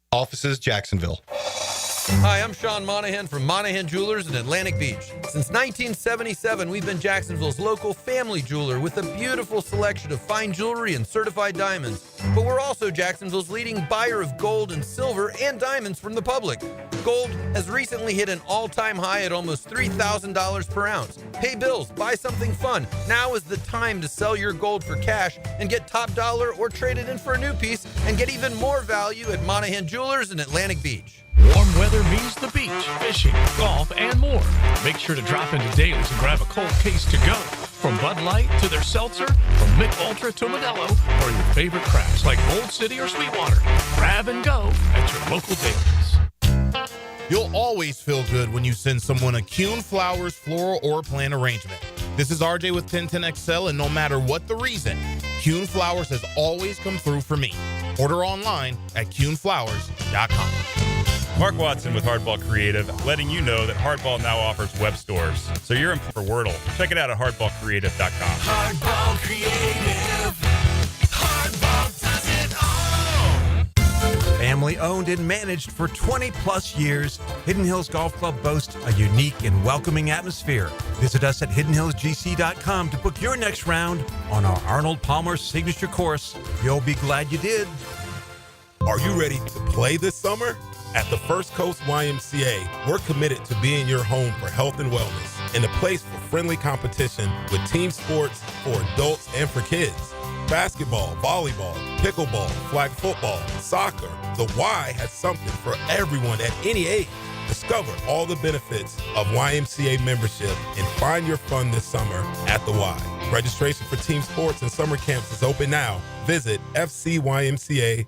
Offices, Jacksonville. Hi, I'm Sean Monahan from Monahan Jewelers in Atlantic Beach. Since 1977, we've been Jacksonville's local family jeweler with a beautiful selection of fine jewelry and certified diamonds. But we're also Jacksonville's leading buyer of gold and silver and diamonds from the public. Gold has recently hit an all-time high at almost $3,000 per ounce. Pay bills, buy something fun. Now is the time to sell your gold for cash and get top dollar, or trade it in for a new piece and get even more value at Monahan Jewelers in Atlantic Beach. Warm weather means the beach, fishing, golf, and more. Make sure to drop into Daly's and grab a cold case to go. From Bud Light to their seltzer, from Mick Ultra to Modelo, or your favorite crafts like Gold City or Sweetwater. Grab and go at your local Daly's. You'll always feel good when you send someone a Kuhn Flowers floral or plant arrangement. This is RJ with 1010XL, and no matter what the reason, Kuhn Flowers has always come through for me. Order online at KuhnFlowers.com. Mark Watson with Hardball Creative, letting you know that Hardball now offers web stores. So you're in for Wordle. Check it out at hardballcreative.com. Hardball Creative. Hardball does it all. Family owned and managed for 20 plus years, Hidden Hills Golf Club boasts a unique and welcoming atmosphere. Visit us at hiddenhillsgc.com to book your next round on our Arnold Palmer signature course. You'll be glad you did. Are you ready to play this summer? At the First Coast YMCA, we're committed to being your home for health and wellness and a place for friendly competition with team sports for adults and for kids. Basketball, volleyball, pickleball, flag football, soccer. The Y has something for everyone at any age. Discover all the benefits of YMCA membership and find your fun this summer at the Y. Registration for team sports and summer camps is open now. Visit fcymca.org.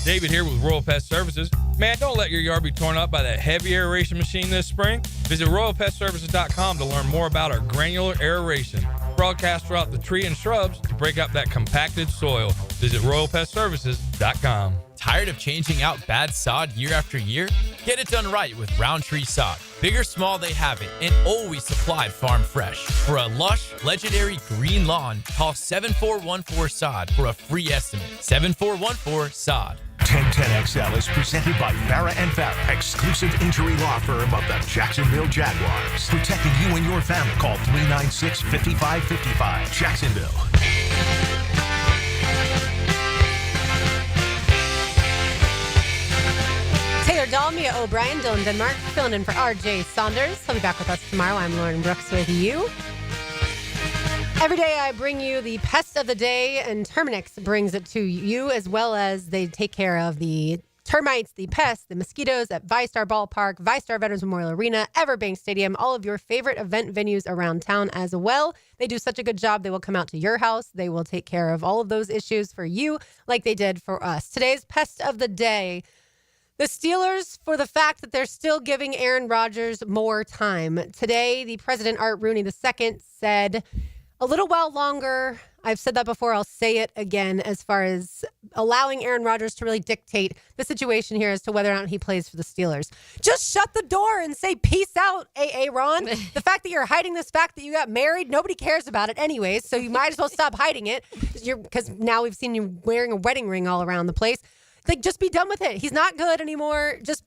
David here with Royal Pest Services. Man, don't let your yard be torn up by that heavy aeration machine this spring. Visit RoyalPestServices.com to learn more about our granular aeration. Broadcast throughout the tree and shrubs to break up that compacted soil. Visit RoyalPestServices.com. Tired of changing out bad sod year after year? Get it done right with Roundtree Sod. Big or small, they have it, and always supplied farm fresh. For a lush, legendary green lawn, call 7414-SOD for a free estimate. 7414-SOD. 1010XL is presented by Farah and Farah, exclusive injury law firm of the Jacksonville Jaguars. Protecting you and your family. Call 396-5555. Jacksonville. Taylor Dahl, Mia O'Brien, Dylan Denmark, filling in for RJ Saunders. He'll be back with us tomorrow. I'm Lauren Brooks with you. Every day I bring you the pest of the day, and Terminix brings it to you, as well as they take care of the termites, the pests, the mosquitoes at ViStar Ballpark, ViStar Veterans Memorial Arena, Everbank Stadium, all of your favorite event venues around town as well. They do such a good job. They will come out to your house. They will take care of all of those issues for you like they did for us. Today's pest of the day: the Steelers, for the fact that they're still giving Aaron Rodgers more time. Today, the president, Art Rooney II, said a little while longer. I've said that before. I'll say it again, as far as allowing Aaron Rodgers to really dictate the situation here as to whether or not he plays for the Steelers. Just shut the door and say peace out, Ron. The fact that you're hiding this fact that you got married, nobody cares about it anyways, so you might as well stop hiding it, because now we've seen you wearing a wedding ring all around the place. Like, just be done with it. He's not good anymore. Just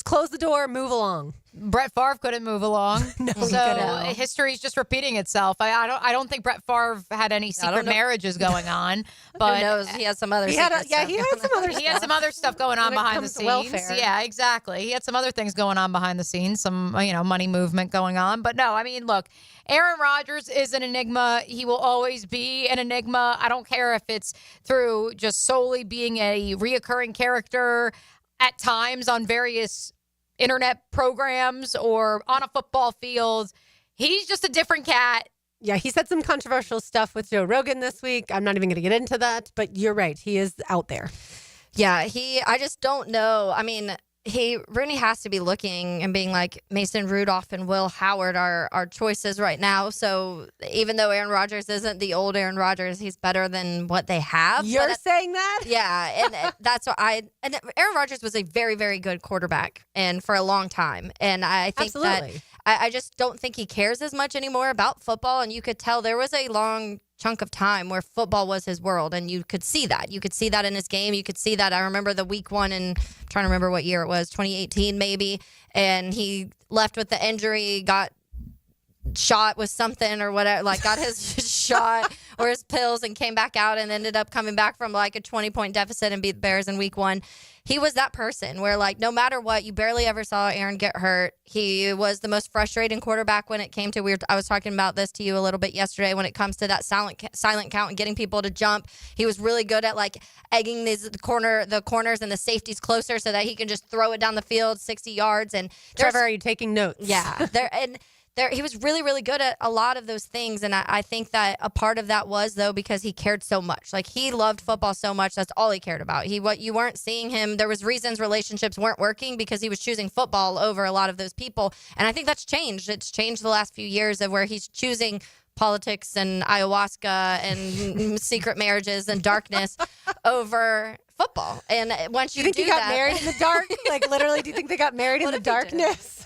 close the door, move along. Brett Favre couldn't move along. No, so history's just repeating itself. I don't think Brett Favre had any secret marriages going on. But who knows? He has some other he had some other stuff going on behind the scenes. Welfare. Yeah, exactly. He had some other things going on behind the scenes, some money movement going on. But no, I mean, look, Aaron Rodgers is an enigma. He will always be an enigma. I don't care if it's through just solely being a reoccurring character at times on various internet programs or on a football field. He's just a different cat. Yeah, he said some controversial stuff with Joe Rogan this week. I'm not even going to get into that, but you're right. He is out there. Yeah, I just don't know. I mean, Rooney has to be looking and being like, Mason Rudolph and Will Howard are our choices right now. So even though Aaron Rodgers isn't the old Aaron Rodgers, he's better than what they have. You're saying that? Yeah, and that's what and Aaron Rodgers was a very, very good quarterback and for a long time. And I think that I just don't think he cares as much anymore about football. And you could tell there was a long chunk of time where football was his world, and you could see that. You could see that in his game. You could see that. I remember the week one, and I'm trying to remember what year it was, 2018 maybe, and he left with the injury, got shot with something or whatever, like got his shot or his pills and came back out and ended up coming back from like a 20-point deficit and beat the Bears in week one. He was that person where, like, no matter what, you barely ever saw Aaron get hurt. He was the most frustrating quarterback when it came to I was talking about this to you a little bit yesterday when it comes to that silent count and getting people to jump. He was really good at, like, egging the corners and the safeties closer so that he can just throw it down the field 60 yards. And Trevor, are you taking notes? Yeah. He was really, really good at a lot of those things. And I think that a part of that was, though, because he cared so much. Like, he loved football so much. That's all he cared about. What you weren't seeing him. There was reasons relationships weren't working because he was choosing football over a lot of those people. And I think that's changed. It's changed the last few years of where he's choosing politics and ayahuasca and secret marriages and darkness over football. And once you think do he got that, married in the dark? Like, literally, do you think they got married in the darkness?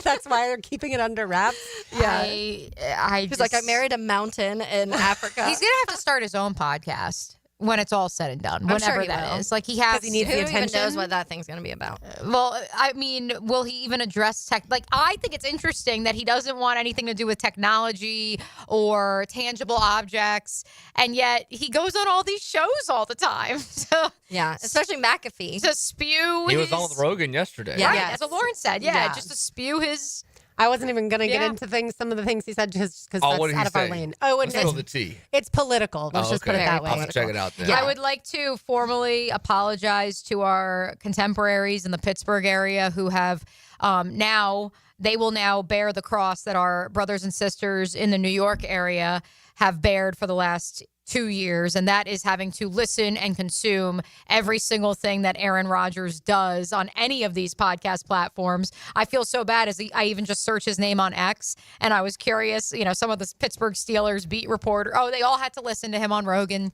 That's why they're keeping it under wraps. Yeah. He's like, I married a mountain in Africa. He's going to have to start his own podcast when it's all said and done, I'm whenever sure he that will. is. Like, he has. He needs who the even attention. knows Knows what that thing's going to be about. Well, I mean, will he even address tech? Like, I think it's interesting that he doesn't want anything to do with technology or tangible objects, and yet he goes on all these shows all the time. So, yeah, especially McAfee. To spew He his... was on with Rogan yesterday. Yeah, right, that's what Lauren said. Yeah, just to spew his... I wasn't even going to get into some of the things he said, just because what did that's out he of our say? lane. Oh, and Let's spill the tea. It's political. Let's just put it that way. I'll have to check it out then. I would like to formally apologize to our contemporaries in the Pittsburgh area who have they will now bear the cross that our brothers and sisters in the New York area have bared for the last 2 years, and that is having to listen and consume every single thing that Aaron Rodgers does on any of these podcast platforms. I feel so bad as I even just searched his name on X, and I was curious, some of the Pittsburgh Steelers beat reporter, they all had to listen to him on Rogan.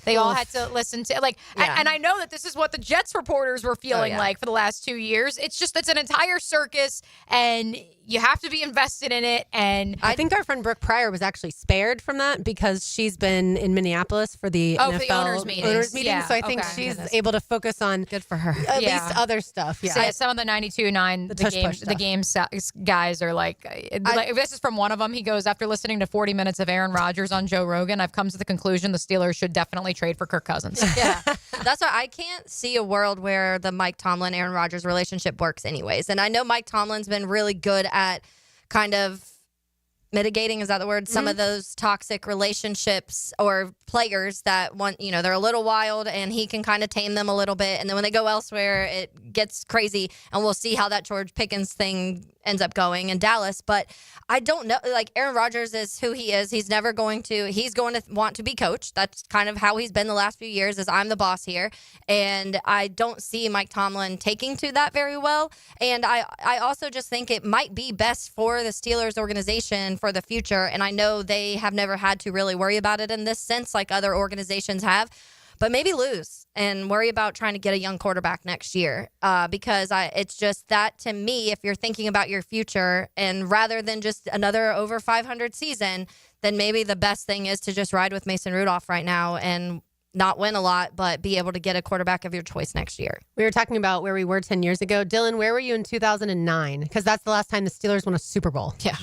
They all had to listen to and I know that this is what the Jets reporters were feeling like for the last 2 years. It's an entire circus, and you have to be invested in it. And I think our friend Brooke Pryor was actually spared from that because she's been in Minneapolis for the NFL for the owners meetings. Yeah, so I think she's able to focus on good for her. At least other stuff. Yeah, so some of the 92.9 the game guys are like this is from one of them. He goes, after listening to 40 minutes of Aaron Rodgers on Joe Rogan, I've come to the conclusion the Steelers should definitely trade for Kirk Cousins. Yeah, that's why I can't see a world where the Mike Tomlin Aaron Rodgers relationship works anyways. And I know Mike Tomlin's been really good at kind of mitigating, is that the word? Some of those toxic relationships or players that want, they're a little wild, and he can kind of tame them a little bit. And then when they go elsewhere, it gets crazy. And we'll see how that George Pickens thing ends up going in Dallas. But I don't know. Like, Aaron Rodgers is who he is. He's going to want to be coached. That's kind of how he's been the last few years, is I'm the boss here. And I don't see Mike Tomlin taking to that very well. And I also just think it might be best for the Steelers organization for the future. And I know they have never had to really worry about it in this sense like other organizations have. But maybe lose and worry about trying to get a young quarterback next year because it's just that, to me, if you're thinking about your future and rather than just another over 500 season, then maybe the best thing is to just ride with Mason Rudolph right now and not win a lot, but be able to get a quarterback of your choice next year. We were talking about where we were 10 years ago. Dylan, where were you in 2009? Because that's the last time the Steelers won a Super Bowl. Yeah.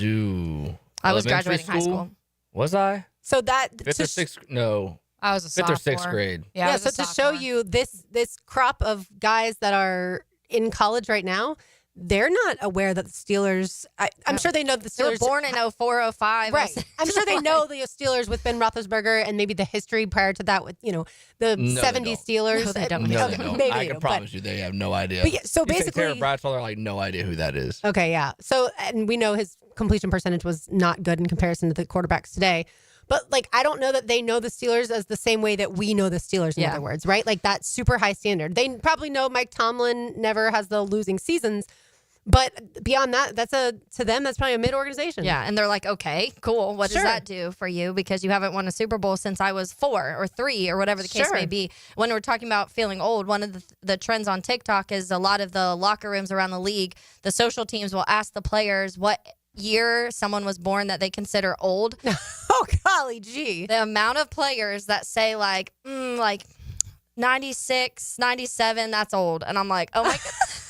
I was graduating high school. Was I? So that... Fifth or sixth... No. I was a fifth sophomore. or sixth grade. Yeah, so to show you this crop of guys that are in college right now, they're not aware that the Steelers... I'm sure they know the Steelers... They were born in 04, 05. Right. I'm sure they know the Steelers with Ben Roethlisberger and maybe the history prior to that with, the 70s Steelers. No, they don't. No, they don't. Maybe I can promise you they have no idea. But yeah, so You say basically... Tara Bradshaw, they're like, no idea who that is. Okay, yeah. So, and we know his completion percentage was not good in comparison to the quarterbacks today. But, I don't know that they know the Steelers as the same way that we know the Steelers, in other words, right? Like, that super high standard. They probably know Mike Tomlin never has the losing seasons. But beyond that, to them, that's probably a mid-organization. Yeah, and they're like, okay, cool. What does that do for you? Because you haven't won a Super Bowl since I was 4 or 3 or whatever the case may be. When we're talking about feeling old, one of the trends on TikTok is a lot of the locker rooms around the league, the social teams will ask the players what year someone was born that they consider old. Oh, golly gee. The amount of players that say like 96, 97, that's old. And I'm like, oh my goodness.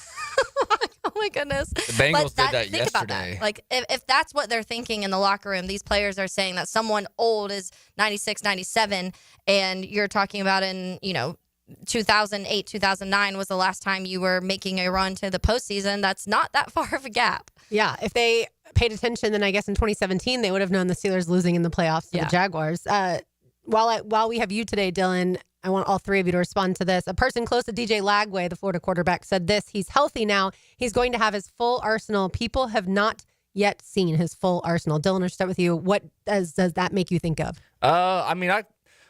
Oh my goodness. The Bengals did that think yesterday. about that. Like, if that's what they're thinking in the locker room, these players are saying that someone old is 96, 97, and you're talking about in, 2008, 2009 was the last time you were making a run to the postseason. That's not that far of a gap. Yeah, if they paid attention, then I guess in 2017 they would have known the Steelers losing in the playoffs to the Jaguars. While we have you today, Dylan, I want all three of you to respond to this. A person close to DJ Lagway, the Florida quarterback, said this: he's healthy now. He's going to have his full arsenal. People have not yet seen his full arsenal. Dylan, I'll start with you. What does that make you think of?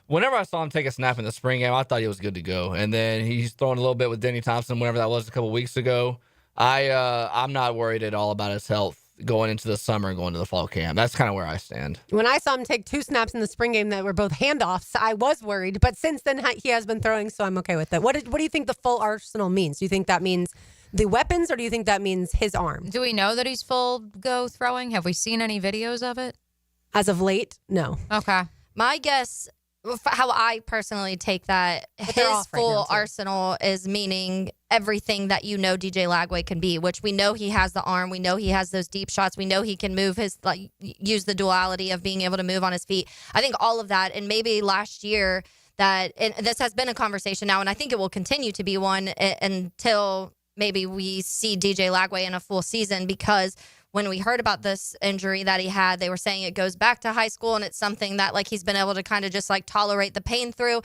Whenever I saw him take a snap in the spring game, I thought he was good to go. And then he's throwing a little bit with Denny Thompson, whenever that was a couple weeks ago. I'm not worried at all about his health going into the summer and going to the fall camp. That's kind of where I stand. When I saw him take 2 snaps in the spring game that were both handoffs, I was worried. But since then, he has been throwing, so I'm okay with it. What do you think the full arsenal means? Do you think that means the weapons, or do you think that means his arm? Do we know that he's full go throwing? Have we seen any videos of it? As of late, no. Okay. My guess, how I personally take that, his full arsenal is meaning everything that DJ Lagway can be, which we know he has the arm. We know he has those deep shots. We know he can move use the duality of being able to move on his feet. I think all of that, and maybe last year and this has been a conversation now, and I think it will continue to be one until maybe we see DJ Lagway in a full season, because when we heard about this injury that he had, they were saying it goes back to high school, and it's something that he's been able to kind of just tolerate the pain through.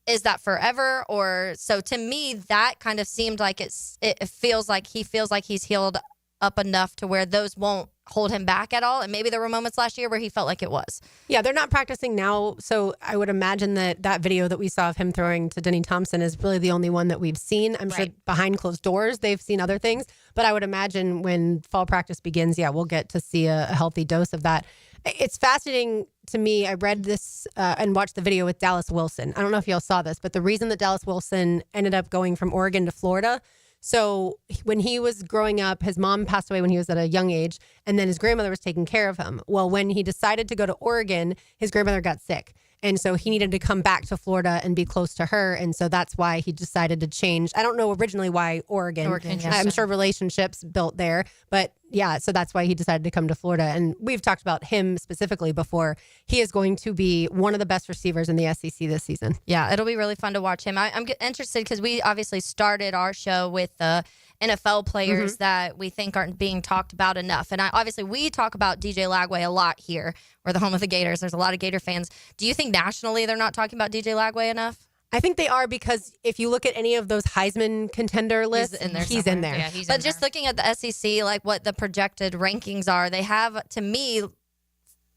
Is that forever? Or so to me, that kind of seemed like it feels like he's healed up enough to where those won't hold him back at all. And maybe there were moments last year where he felt like it was. Yeah, they're not practicing now. So I would imagine that video that we saw of him throwing to Denny Thompson is really the only one that we've seen. I'm sure behind closed doors, they've seen other things. But I would imagine when fall practice begins, we'll get to see a healthy dose of that. It's fascinating to me. I read this and watched the video with Dallas Wilson. I don't know if y'all saw this, but the reason that Dallas Wilson ended up going from Oregon to Florida. So when he was growing up, his mom passed away when he was at a young age, and then his grandmother was taking care of him. Well, when he decided to go to Oregon, his grandmother got sick. And so he needed to come back to Florida and be close to her. And so that's why he decided to change. I don't know originally why Oregon. I'm sure relationships built there. But yeah, so that's why he decided to come to Florida. And we've talked about him specifically before. He is going to be one of the best receivers in the SEC this season. Yeah, it'll be really fun to watch him. I'm interested because we obviously started our show with the NFL players that we think aren't being talked about enough. And obviously we talk about DJ Lagway a lot here. We're the home of the Gators. There's a lot of Gator fans. Do you think nationally they're not talking about DJ Lagway enough? I think they are, because if you look at any of those Heisman contender lists, he's in there. Yeah, but just looking at the SEC, like what the projected rankings are, they have, to me,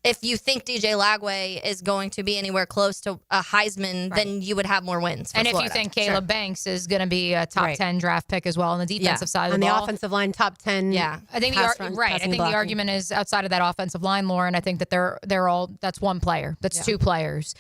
if you think DJ Lagway is going to be anywhere close to a Heisman, then you would have more wins for And Florida. if you think Caleb Banks is going to be a top 10 draft pick as well on the defensive side of the on ball. the offensive line, top 10. Yeah. I think the argument is outside of that offensive line, Lauren. I think that they're all, that's one player. That's two players.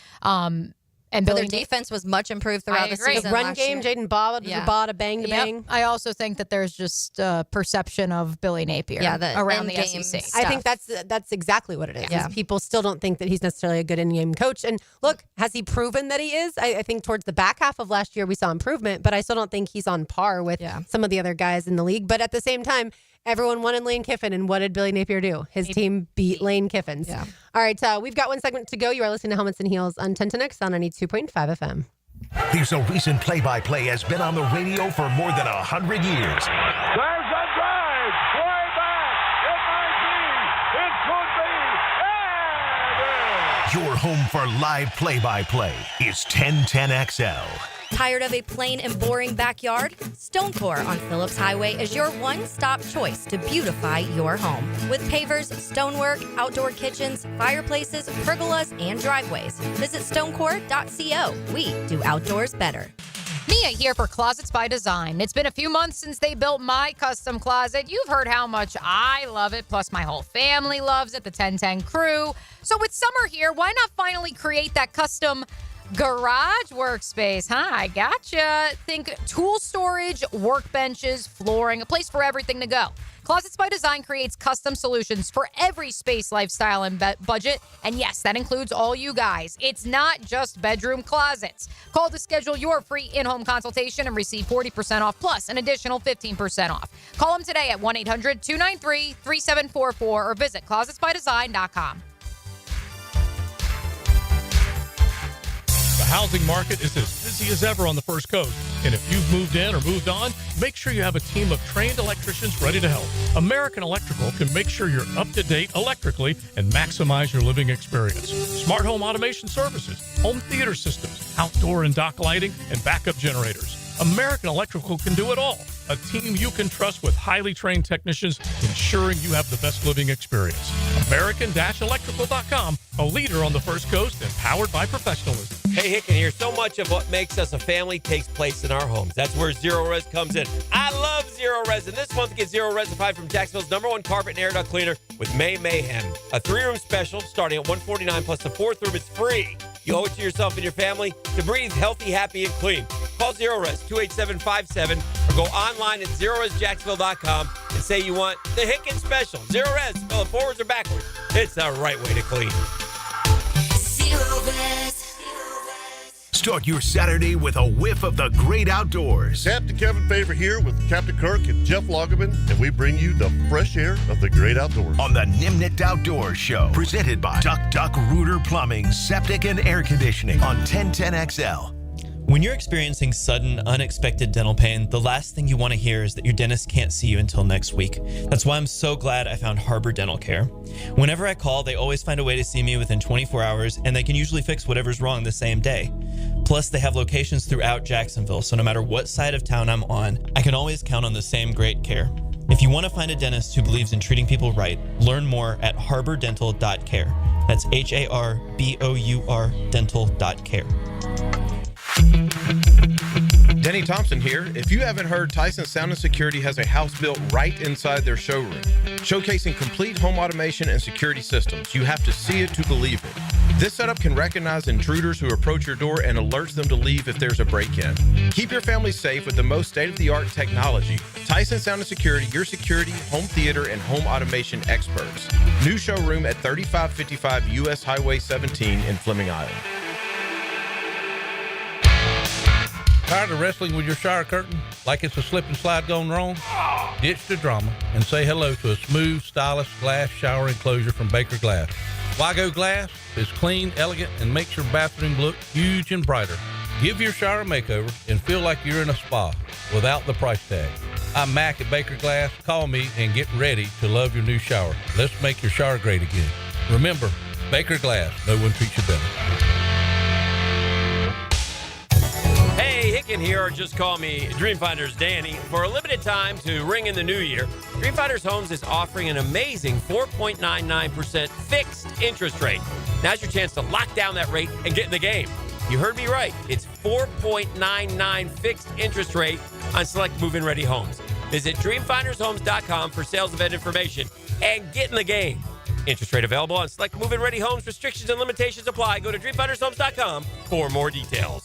And But Billy their defense was much improved throughout the season. The run last game, year. Jaden Bada, bang to bang. I also think that there's just a perception of Billy Napier around the SEC. I think that's exactly what it is. Yeah. People still don't think that he's necessarily a good in-game coach. And look, has he proven that he is? I think towards the back half of last year we saw improvement, but I still don't think he's on par with some of the other guys in the league. But at the same time, everyone wanted Lane Kiffin, and what did Billy Napier do? His team beat Lane Kiffin's. Yeah. All right, we've got one segment to go. You are listening to Helmets and Heels on 1010X on 92.5 FM. There's a reason play-by-play has been on the radio for more than 100 years. There's a drive. Way back. It might be. It could be. And Your home for live play-by-play is 1010XL. Tired of a plain and boring backyard? Stonecore on Phillips Highway is your one-stop choice to beautify your home. With pavers, stonework, outdoor kitchens, fireplaces, pergolas, and driveways. Visit stonecore.co. We do outdoors better. Mia here for Closets by Design. It's been a few months since they built my custom closet. You've heard how much I love it, plus my whole family loves it, the 1010 crew. So with summer here, why not finally create that custom garage workspace, huh? I gotcha. Think tool storage, workbenches, flooring, a place for everything to go. Closets by Design creates custom solutions for every space, lifestyle, and budget. And yes, that includes all you guys. It's not just bedroom closets. Call to schedule your free in-home consultation and receive 40% off plus an additional 15% off. Call them today at 1-800-293-3744 or visit closetsbydesign.com. The housing market is as busy as ever on the First Coast. And if you've moved in or moved on, make sure you have a team of trained electricians ready to help. American Electrical can make sure you're up to date electrically and maximize your living experience. Smart home automation services, home theater systems, outdoor and dock lighting, and backup generators. American Electrical can do it all. A team you can trust with highly trained technicians ensuring you have the best living experience. American-Electrical.com, a leader on the First Coast and powered by professionalism. Hey, Hicken here. So much of what makes us a family takes place in our homes. That's where Zero Res comes in. I love Zero Res, and this month get Zero Resified from Jacksonville's #1 carpet and air duct cleaner with May Mayhem. A 3-room special starting at $149 plus the 4th room is free. You owe it to yourself and your family to breathe healthy, happy, and clean. Call Zero Res 28757 or go online at ZeroResJacksonville.com and say you want the Hicken special. Zero Res, spell it forwards or backwards. It's the right way to clean. Zero Res. Start your Saturday with a whiff of the great outdoors. Captain Kevin Favor here with Captain Kirk and Jeff Lagerman, and we bring you the fresh air of the great outdoors. On the Nimnit Outdoors Show, presented by Duck Rooter Plumbing, Septic and Air Conditioning on 1010XL. When you're experiencing sudden, unexpected dental pain, the last thing you want to hear is that your dentist can't see you until next week. That's why I'm so glad I found Harbor Dental Care. Whenever I call, they always find a way to see me within 24 hours, and they can usually fix whatever's wrong the same day. Plus, they have locations throughout Jacksonville, so no matter what side of town I'm on, I can always count on the same great care. If you want to find a dentist who believes in treating people right, learn more at harbordental.care. That's HARBOUR dental.care. Denny Denny Thompson here. If you haven't heard, Tyson Sound and Security has a house built right inside their showroom, showcasing complete home automation and security systems. You have to see it to believe it. This setup can recognize intruders who approach your door and alerts them to leave if there's a break-in. Keep your family safe with the most state-of-the-art technology. Tyson Sound and Security, your security, home theater, and home automation experts. New showroom at 3555 U.S. Highway 17 in Fleming Island. Tired of wrestling with your shower curtain like it's a slip and slide gone wrong? Ditch the drama and say hello to a smooth, stylish glass shower enclosure from Baker Glass. Wago Glass is clean, elegant, and makes your bathroom look huge and brighter. Give your shower a makeover and feel like you're in a spa without the price tag. I'm Mac at Baker Glass. Call me and get ready to love your new shower. Let's make your shower great again. Remember, Baker Glass. No one treats you better. Hey, Hicken here, or just call me Dreamfinders Danny. For a limited time to ring in the new year, Dreamfinders Homes is offering an amazing 4.99% fixed interest rate. Now's your chance to lock down that rate and get in the game. You heard me right. It's 4.99 fixed interest rate on select move-in ready homes. Visit dreamfindershomes.com for sales event information and get in the game. Interest rate available on select move-in ready homes. Restrictions and limitations apply. Go to dreamfindershomes.com for more details.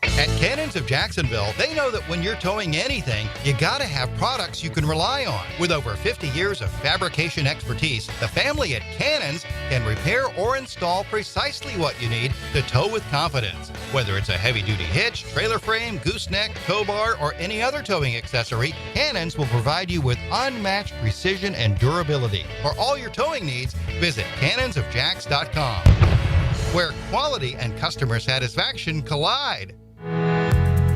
At Cannons of Jacksonville, they know that when you're towing anything, you gotta have products you can rely on. With over 50 years of fabrication expertise, the family at Cannons can repair or install precisely what you need to tow with confidence. Whether it's a heavy-duty hitch, trailer frame, gooseneck, tow bar, or any other towing accessory, Cannons will provide you with unmatched precision and durability. For all your towing needs, visit cannonsofjacks.com, where quality and customer satisfaction collide.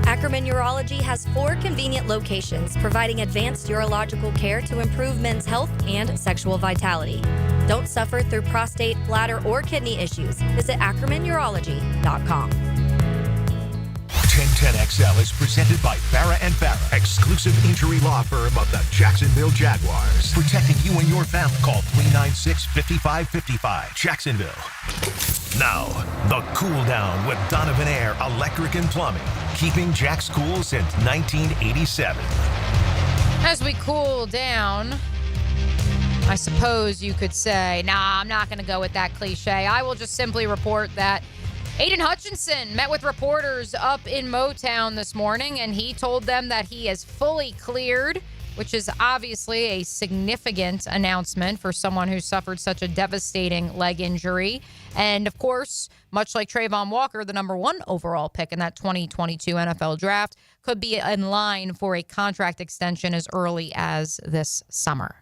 Ackerman Urology has 4 convenient locations providing advanced urological care to improve men's health and sexual vitality. Don't suffer through prostate, bladder, or kidney issues. Visit AckermanUrology.com. 1010XL is presented by Farah & Farah, exclusive injury law firm of the Jacksonville Jaguars. Protecting you and your family. Call 396-5555. Jacksonville. Now, the Cool Down with Donovan Air Electric and Plumbing. Keeping Jack's cool since 1987. As we cool down, I suppose you could say, nah, I'm not going to go with that cliche. I will just simply report that Aiden Hutchinson met with reporters up in Motown this morning, and he told them that he is fully cleared, which is obviously a significant announcement for someone who suffered such a devastating leg injury. And, of course, much like Trayvon Walker, the number 1 overall pick in that 2022 NFL draft, could be in line for a contract extension as early as this summer.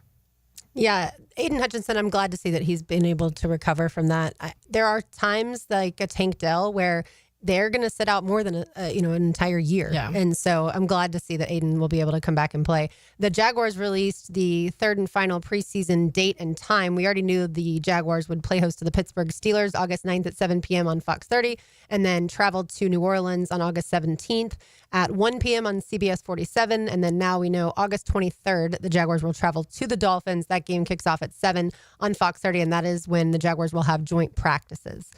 Yeah, Aiden Hutchinson, I'm glad to see that he's been able to recover from that. There are times like a Tank Dell where they're going to sit out more than an entire year. Yeah. And so I'm glad to see that Aiden will be able to come back and play. The Jaguars released the 3rd and final preseason date and time. We already knew the Jaguars would play host to the Pittsburgh Steelers August 9th at 7 p.m. on Fox 30, and then traveled to New Orleans on August 17th at 1 p.m. on CBS 47. And then now we know August 23rd, the Jaguars will travel to the Dolphins. That game kicks off at 7 on Fox 30, and that is when the Jaguars will have joint practices.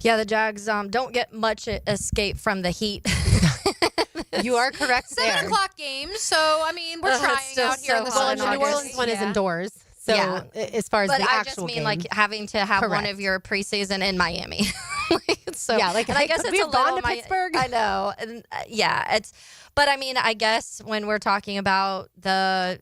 Yeah, the Jags don't get much escape from the heat. You are correct 7 o'clock games, so, I mean, we're trying out here in the sun. Well, the New Orleans one is indoors. So as far as the actual game. game. Like having to have one of your preseason in Miami. So yeah, like, and I guess it's we've gone to Pittsburgh. I know, and it's. But I mean, I guess when we're talking about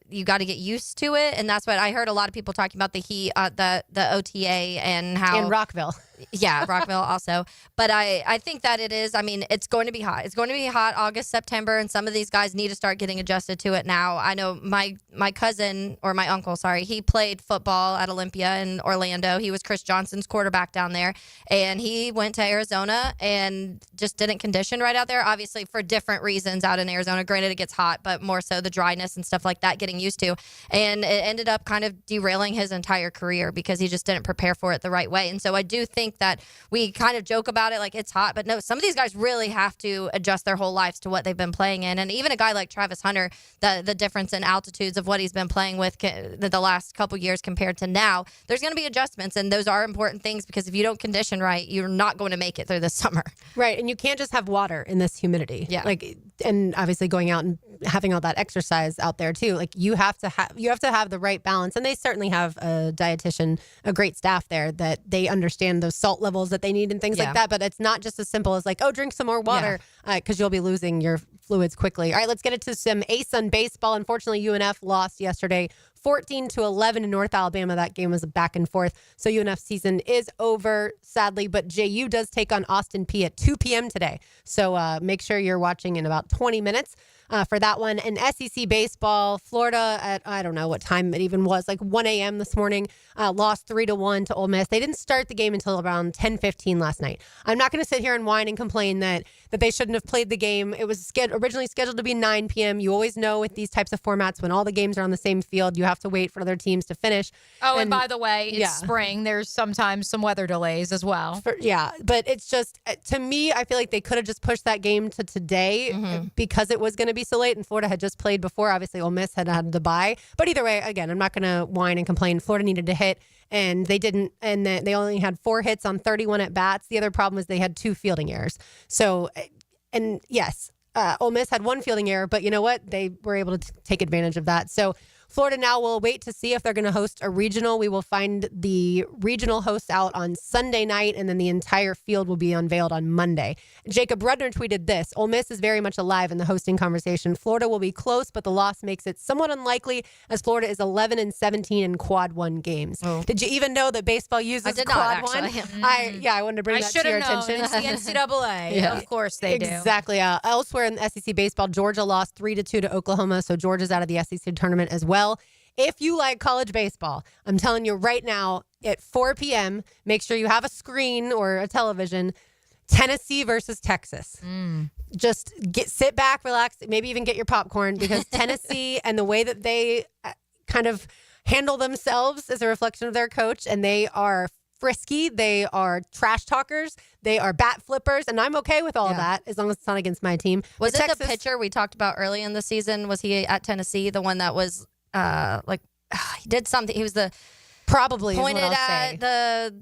you got to get used to it, and that's what I heard a lot of people talking about the heat, the OTA, and how in Rockville. Yeah, Rockville also. But I think that it is. I mean, it's going to be hot. It's going to be hot August, September, and some of these guys need to start getting adjusted to it now. I know my cousin, or my uncle, sorry, he played football at Olympia in Orlando. He was Chris Johnson's quarterback down there, and he went to Arizona and just didn't condition right out there, obviously for different reasons out in Arizona. Granted, it gets hot, but more so the dryness and stuff like that, getting used to. And it ended up kind of derailing his entire career because he just didn't prepare for it the right way. And so I do think think that we kind of joke about it like it's hot, but no, some of these guys really have to adjust their whole lives to what they've been playing in. And even a guy like Travis Hunter, the difference in altitudes of what he's been playing with the last couple years compared to now, there's going to be adjustments, and those are important things because if you don't condition right, you're not going to make it through this summer. Right, and you can't just have water in this humidity. Yeah. Like, and obviously going out and having all that exercise out there too. Like you have to have the right balance, and they certainly have a dietitian, a great staff there that they understand those salt levels that they need and things like that. But it's not just as simple as like, oh, drink some more water because you'll be losing your fluids quickly. All right, let's get into some ASUN baseball. Unfortunately, UNF lost yesterday 14-11 in North Alabama. That game was back and forth. So UNF season is over, sadly, but JU does take on Austin Peay at 2 p.m. today. So make sure you're watching in about 20 minutes. For that one. And SEC baseball, Florida at, I don't know what time it even was, like 1 a.m. this morning, lost 3-1 to Ole Miss. They didn't start the game until around 10:15 last night. I'm not going to sit here and whine and complain that they shouldn't have played the game. It was originally scheduled to be 9 p.m. You always know with these types of formats, when all the games are on the same field, you have to wait for other teams to finish. Oh, and by the way, it's spring. There's sometimes some weather delays as well. But it's just, to me, I feel like they could have just pushed that game to today because it was going to be so late, and Florida had just played before. Obviously, Ole Miss had to bye. But either way, again, I'm not going to whine and complain. Florida needed to hit, and they didn't. And they only had 4 hits on 31 at bats. The other problem was they had 2 fielding errors. So, and yes, Ole Miss had 1 fielding error, but you know what? They were able to take advantage of that. So Florida now will wait to see if they're going to host a regional. We will find the regional hosts out on Sunday night, and then the entire field will be unveiled on Monday. Jacob Rudner tweeted this: Ole Miss is very much alive in the hosting conversation. Florida will be close, but the loss makes it somewhat unlikely as Florida is 11-17 in Quad 1 games. Oh. Did you even know that baseball uses Quad 1? I wanted to bring that to your attention. It's the NCAA. Of course they do. Exactly. Elsewhere in the SEC baseball, Georgia lost 3-2 to Oklahoma, so Georgia's out of the SEC tournament as well. If you like college baseball, I'm telling you right now at 4 p.m., make sure you have a screen or a television. Tennessee versus Texas. Just sit back, relax, maybe even get your popcorn, because Tennessee and the way that they kind of handle themselves is a reflection of their coach, and they are frisky. They are trash talkers. They are bat flippers, and I'm okay with all of that as long as it's not against my team. Was it the pitcher we talked about early in the season? Was he at Tennessee, the one that was he did something? He was probably pointed at the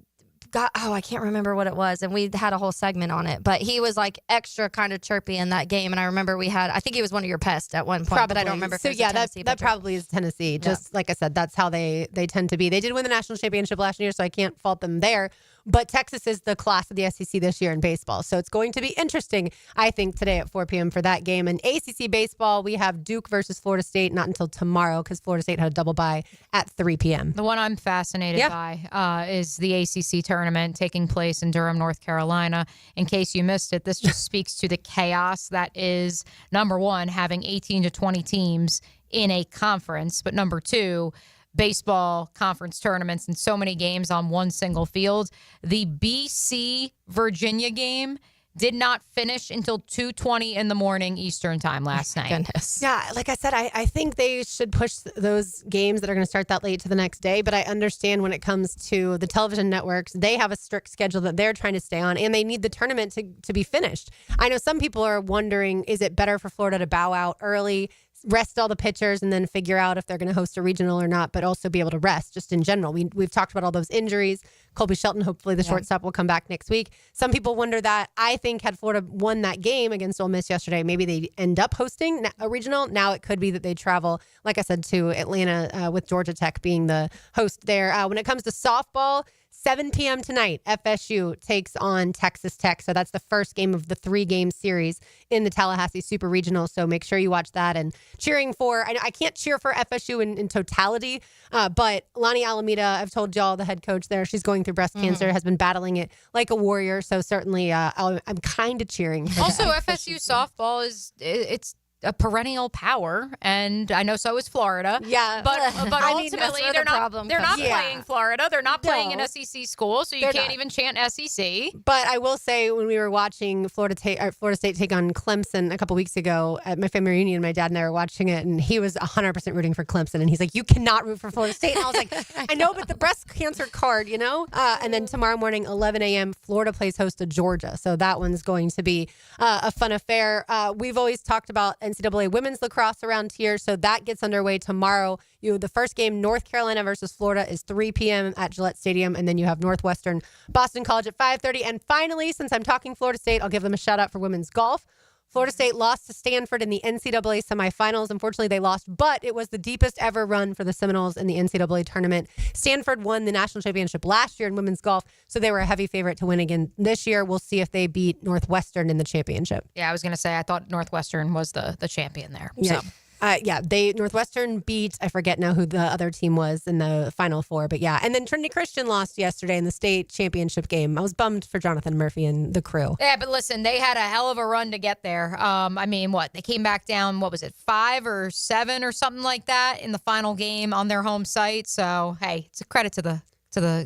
God, I can't remember what it was, and we had a whole segment on it. But he was like extra kind of chirpy in that game, and I remember I think he was one of your pests at one point, but I don't remember. So that probably is Tennessee. Just like I said, that's how they tend to be. They did win the national championship last year, so I can't fault them there. But Texas is the class of the SEC this year in baseball. So it's going to be interesting, I think, today at 4 p.m. for that game. And ACC baseball, we have Duke versus Florida State, not until tomorrow because Florida State had a double bye at 3 p.m. The one I'm fascinated by is the ACC tournament taking place in Durham, North Carolina. In case you missed it, this just speaks to the chaos that is, number one, having 18 to 20 teams in a conference, but number two, baseball conference tournaments and so many games on one single field. The BC Virginia game did not finish until 2:20 in the morning Eastern time last night. Goodness. Yeah, like I said, I think they should push those games that are going to start that late to the next day. But I understand when it comes to the television networks, they have a strict schedule that they're trying to stay on, and they need the tournament to be finished. I know some people are wondering, is it better for Florida to bow out early, rest all the pitchers, and then figure out if they're going to host a regional or not, but also be able to rest just in general. We've talked about all those injuries. Colby Shelton, hopefully the shortstop, will come back next week. Some people wonder that. I think had Florida won that game against Ole Miss yesterday, maybe they end up hosting a regional. Now it could be that they travel, like I said, to Atlanta with Georgia Tech being the host there. When it comes to softball, 7 p.m. tonight, FSU takes on Texas Tech. So that's the first game of the 3-game series in the Tallahassee Super Regional. So make sure you watch that. And cheering for, I can't cheer for FSU in totality, but Lonnie Alameda, I've told y'all, the head coach there, she's going through breast cancer, has been battling it like a warrior. So certainly I'm kind of cheering for also, FSU softball it's a perennial power, and I know so is Florida. Yeah, but I mean, ultimately that's where they're the not problem they're not comes. playing Florida. They're not playing No. an SEC school, so you They're can't not. even chant SEC. But I will say, when we were watching Florida State take on Clemson a couple weeks ago at my family reunion, my dad and I were watching it, and he was 100% rooting for Clemson, and he's like, "You cannot root for Florida State." And I was like, "I know, but the breast cancer card, you know." And then tomorrow morning, 11 a.m., Florida plays host to Georgia, so that one's going to be a fun affair. We've always talked about NCAA women's lacrosse around here, so that gets underway tomorrow. The first game, North Carolina versus Florida, is 3 p.m. at Gillette Stadium, and then you have Northwestern Boston College at 5:30. And finally, since I'm talking Florida State, I'll give them a shout out for women's golf. Florida State lost to Stanford in the NCAA semifinals. Unfortunately, they lost, but it was the deepest ever run for the Seminoles in the NCAA tournament. Stanford won the national championship last year in women's golf, so they were a heavy favorite to win again this year. We'll see if they beat Northwestern in the championship. Yeah, I was going to say I thought Northwestern was the champion there. Yeah. So. Northwestern beat, I forget now who the other team was in the Final Four, but yeah. And then Trinity Christian lost yesterday in the state championship game. I was bummed for Jonathan Murphy and the crew. Yeah, but listen, they had a hell of a run to get there. They came back down, 5 or 7 or something like that in the final game on their home site. So, hey, it's a credit to the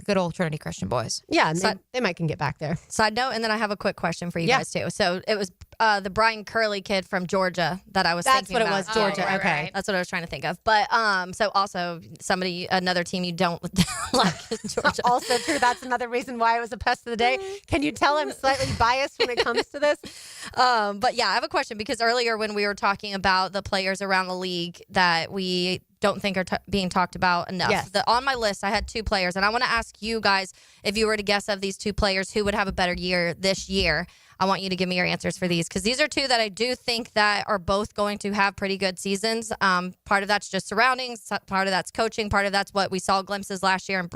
good old Trinity Christian boys. Yeah, and they might can get back there. Side note, and then I have a quick question for you guys too. So it was the Brian Curley kid from Georgia that I was thinking about. That's what it was, Georgia. Okay. That's what I was trying to think of. But so also another team you don't like is Georgia. Also true. That's another reason why it was a pest of the day. Can you tell I'm slightly biased when it comes to this? But yeah, I have a question because earlier when we were talking about the players around the league that we don't think are being talked about enough. Yes. On my list, I had 2 players, and I want to ask you guys, if you were to guess of these 2 players, who would have a better year this year? I want you to give me your answers for these because these are 2 that I do think that are both going to have pretty good seasons. Part of that's just surroundings, part of that's coaching, part of that's what we saw glimpses last year and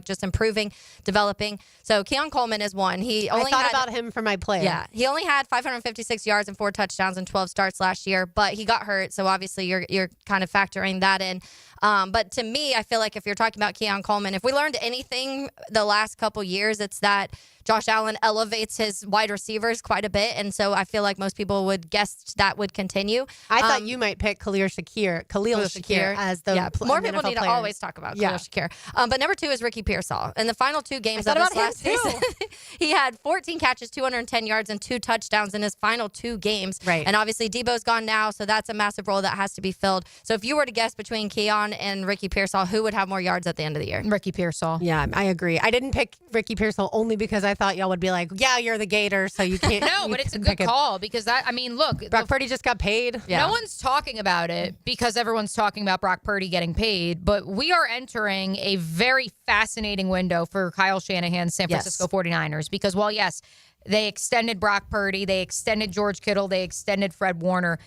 just improving, developing. So Keon Coleman is one. I thought about him for my player. Yeah, he only had 556 yards and 4 touchdowns and 12 starts last year, but he got hurt. So obviously you're kind of factoring that in. But to me, I feel like if you're talking about Keon Coleman, if we learned anything the last couple years, it's that Josh Allen elevates his wide receivers quite a bit. And so I feel like most people would guess that would continue. I thought you might pick Khalil Shakir as the more people NFL need to player. always talk about Khalil Shakir. But number 2 is Ricky Pearsall. In the final 2 games of thought this about last him, season, he had 14 catches, 210 yards, and 2 touchdowns in his final 2 games. Right. And obviously Debo's gone now, so that's a massive role that has to be filled. So if you were to guess between Keon and Ricky Pearsall, who would have more yards at the end of the year? Ricky Pearsall. Yeah, I agree. I didn't pick Ricky Pearsall only because I thought y'all would be like, yeah, you're the Gator, so you can't. No, but it's a good call because look, Brock Purdy just got paid. Yeah. No one's talking about it because everyone's talking about Brock Purdy getting paid, but we are entering a very fascinating window for Kyle Shanahan's San Francisco 49ers because while, yes, they extended Brock Purdy, they extended George Kittle, they extended Fred Warner,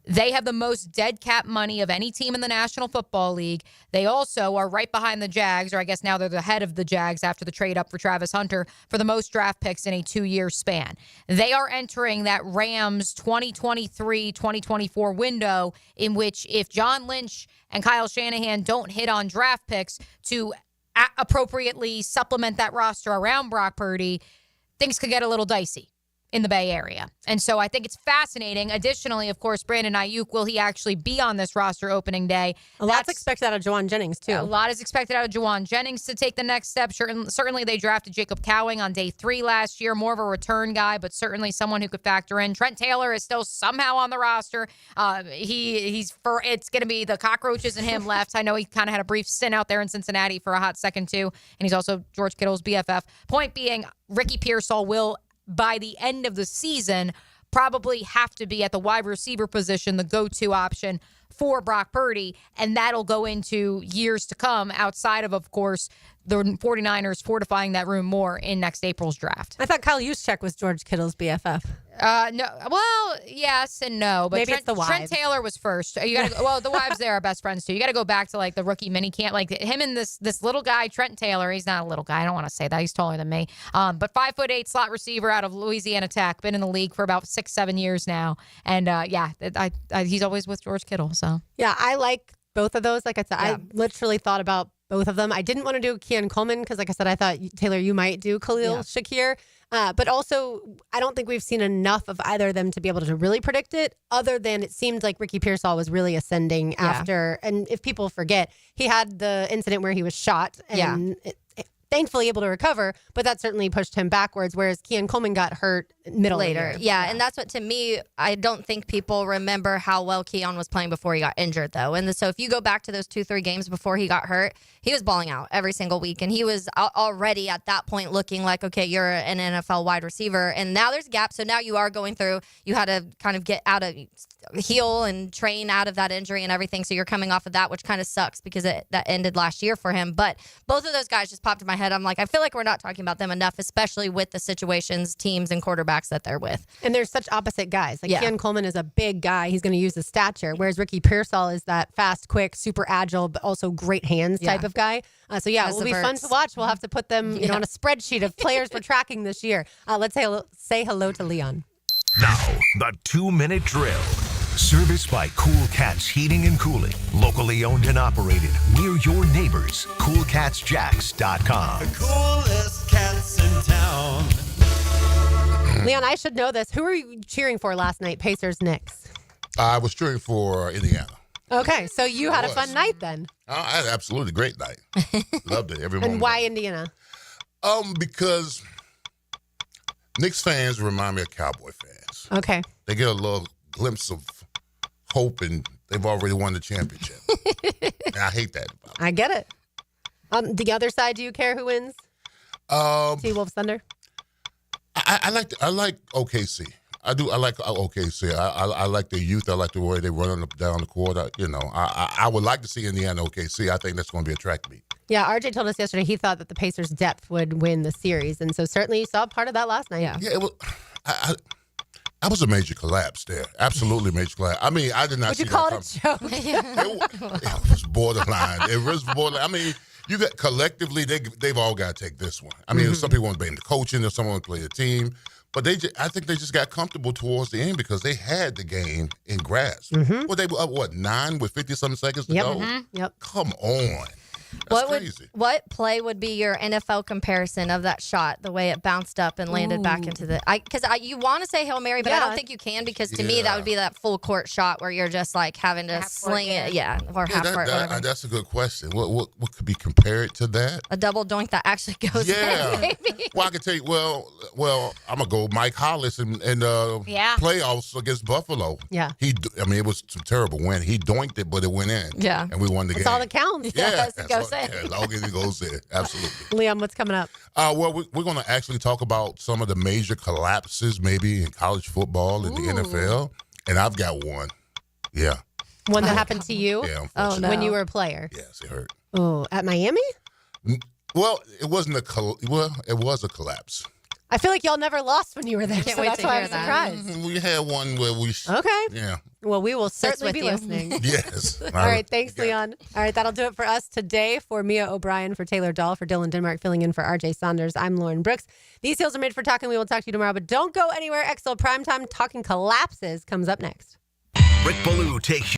they have the most dead cap money of any team in the National Football League. They also are right behind the Jags, or I guess now they're the head of the Jags after the trade up for Travis Hunter for the most draft picks in a 2-year span. They are entering that Rams 2023-2024 window in which if John Lynch and Kyle Shanahan don't hit on draft picks to appropriately supplement that roster around Brock Purdy, things could get a little dicey in the Bay Area. And so I think it's fascinating. Additionally, of course, Brandon Ayuk, will he actually be on this roster opening day? A lot's expected out of Juwan Jennings, too. A lot is expected out of Juwan Jennings to take the next step. Certainly, they drafted Jacob Cowing on day 3 last year, more of a return guy, but certainly someone who could factor in. Trent Taylor is still somehow on the roster. It's going to be the cockroaches and him left. I know he kind of had a brief stint out there in Cincinnati for a hot second, too, and he's also George Kittle's BFF. Point being, Ricky Pearsall will, by the end of the season, probably have to be at the wide receiver position, the go-to option for Brock Purdy, and that'll go into years to come outside of course, the 49ers fortifying that room more in next April's draft. I thought Kyle Juszczyk was George Kittle's BFF. No. Well, yes and no, but Maybe it's the Trent wives. Taylor was first. You got to. Well, the wives there are best friends too. You got to go back to like the rookie mini camp, like him and this little guy, Trent Taylor. He's not a little guy. I don't want to say that. He's taller than me. But 5'8" slot receiver out of Louisiana Tech. Been in the league for about 6-7 years now, and he's always with George Kittle. So yeah, I like both of those. Like I said, I literally thought about both of them. I didn't want to do Keon Coleman because, like I said, I thought, Taylor, you might do Khalil Shakir. But also, I don't think we've seen enough of either of them to be able to really predict it, other than it seemed like Ricky Pearsall was really ascending after. And if people forget, he had the incident where he was shot and thankfully able to recover, but that certainly pushed him backwards, whereas Keon Coleman got hurt later. Yeah, and that's what, to me, I don't think people remember how well Keon was playing before he got injured, though. And so if you go back to those 2-3 games before he got hurt, he was balling out every single week, and he was already at that point looking like, okay, you're an NFL wide receiver, and now there's a gap, so now you are going through, you had to kind of get out of, heal and train out of that injury and everything, so you're coming off of that, which kind of sucks because that ended last year for him. But both of those guys just popped in my head. I'm like, I feel like we're not talking about them enough, especially with the situations, teams, and quarterbacks that they're with. And they're such opposite guys. Like Keon Coleman is a big guy. He's going to use his stature, whereas Ricky Pearsall is that fast, quick, super agile, but also great hands type of guy. So it will be fun to watch. We'll have to put them on a spreadsheet of players we're tracking this year. Let's say hello to Leon. Now, the 2-minute drill. Serviced by Cool Cats Heating and Cooling. Locally owned and operated. We're your neighbors. CoolCatsJacks.com. The coolest cats in town. Leon, I should know this. Who were you cheering for last night, Pacers-Knicks? I was cheering for Indiana. Okay, so you had a fun night then. I had an absolutely great night. Loved it every moment. And why Indiana? Because Knicks fans remind me of Cowboy fans. Okay. They get a little glimpse of hope, and they've already won the championship. And I hate that about it. I get it. The other side, do you care who wins? T-Wolves Thunder? I like OKC. I do. I like OKC. I like their youth. I like the way they run up down the court. I would like to see Indiana OKC. I think that's going to be a track meet. Yeah, RJ told us yesterday he thought that the Pacers' depth would win the series, and so certainly you saw part of that last night. Yeah, it was. I was a major collapse there. Absolutely major collapse. I mean, I did not see that coming. Would you call it a joke? It was borderline. It was borderline. I mean, you got collectively, they've all got to take this one. I mean, some people want to blame the coaching, or someone want to play the team, but I think they just got comfortable towards the end because they had the game in grasp. Well, they were up 9 with 50-something seconds to go. Yep. Come on. That's crazy. What play would be your NFL comparison of that shot, the way it bounced up and landed back into the? Because you want to say Hail Mary, but I don't think you can, because to me that would be that full court shot where you're just like having to sling it, or half court. That's a good question. What could be compared to that? A double doink that actually goes in, maybe. Well, I can tell you. Well, I'm gonna go Mike Hollis in playoffs against Buffalo. Yeah. It was a terrible win. He doinked it, but it went in. Yeah. And we won the game. That's all that counts. Yeah. As long as it goes in. Absolutely. Leon, what's coming up? Well, we're going to actually talk about some of the major collapses maybe in college football and the NFL. And I've got one. Yeah. One that happened to you? Yeah, unfortunately. When you were a player? Yes, it hurt. Oh, at Miami? Well, it wasn't it was a collapse. I feel like y'all never lost when you were there, Can't so wait that's to why hear I'm that. surprised. We had one where we... Okay. Yeah. Well, we will certainly be with you. listening. Yes. All right. Thanks, Leon. All right. That'll do it for us today. For Mia O'Brien, for Taylor Dahl, for Dylan Denmark, filling in for RJ Saunders, I'm Lauren Brooks. These heels are made for talking. We will talk to you tomorrow, but don't go anywhere. XL Primetime Talking Collapses comes up next. Rick Ballou takes you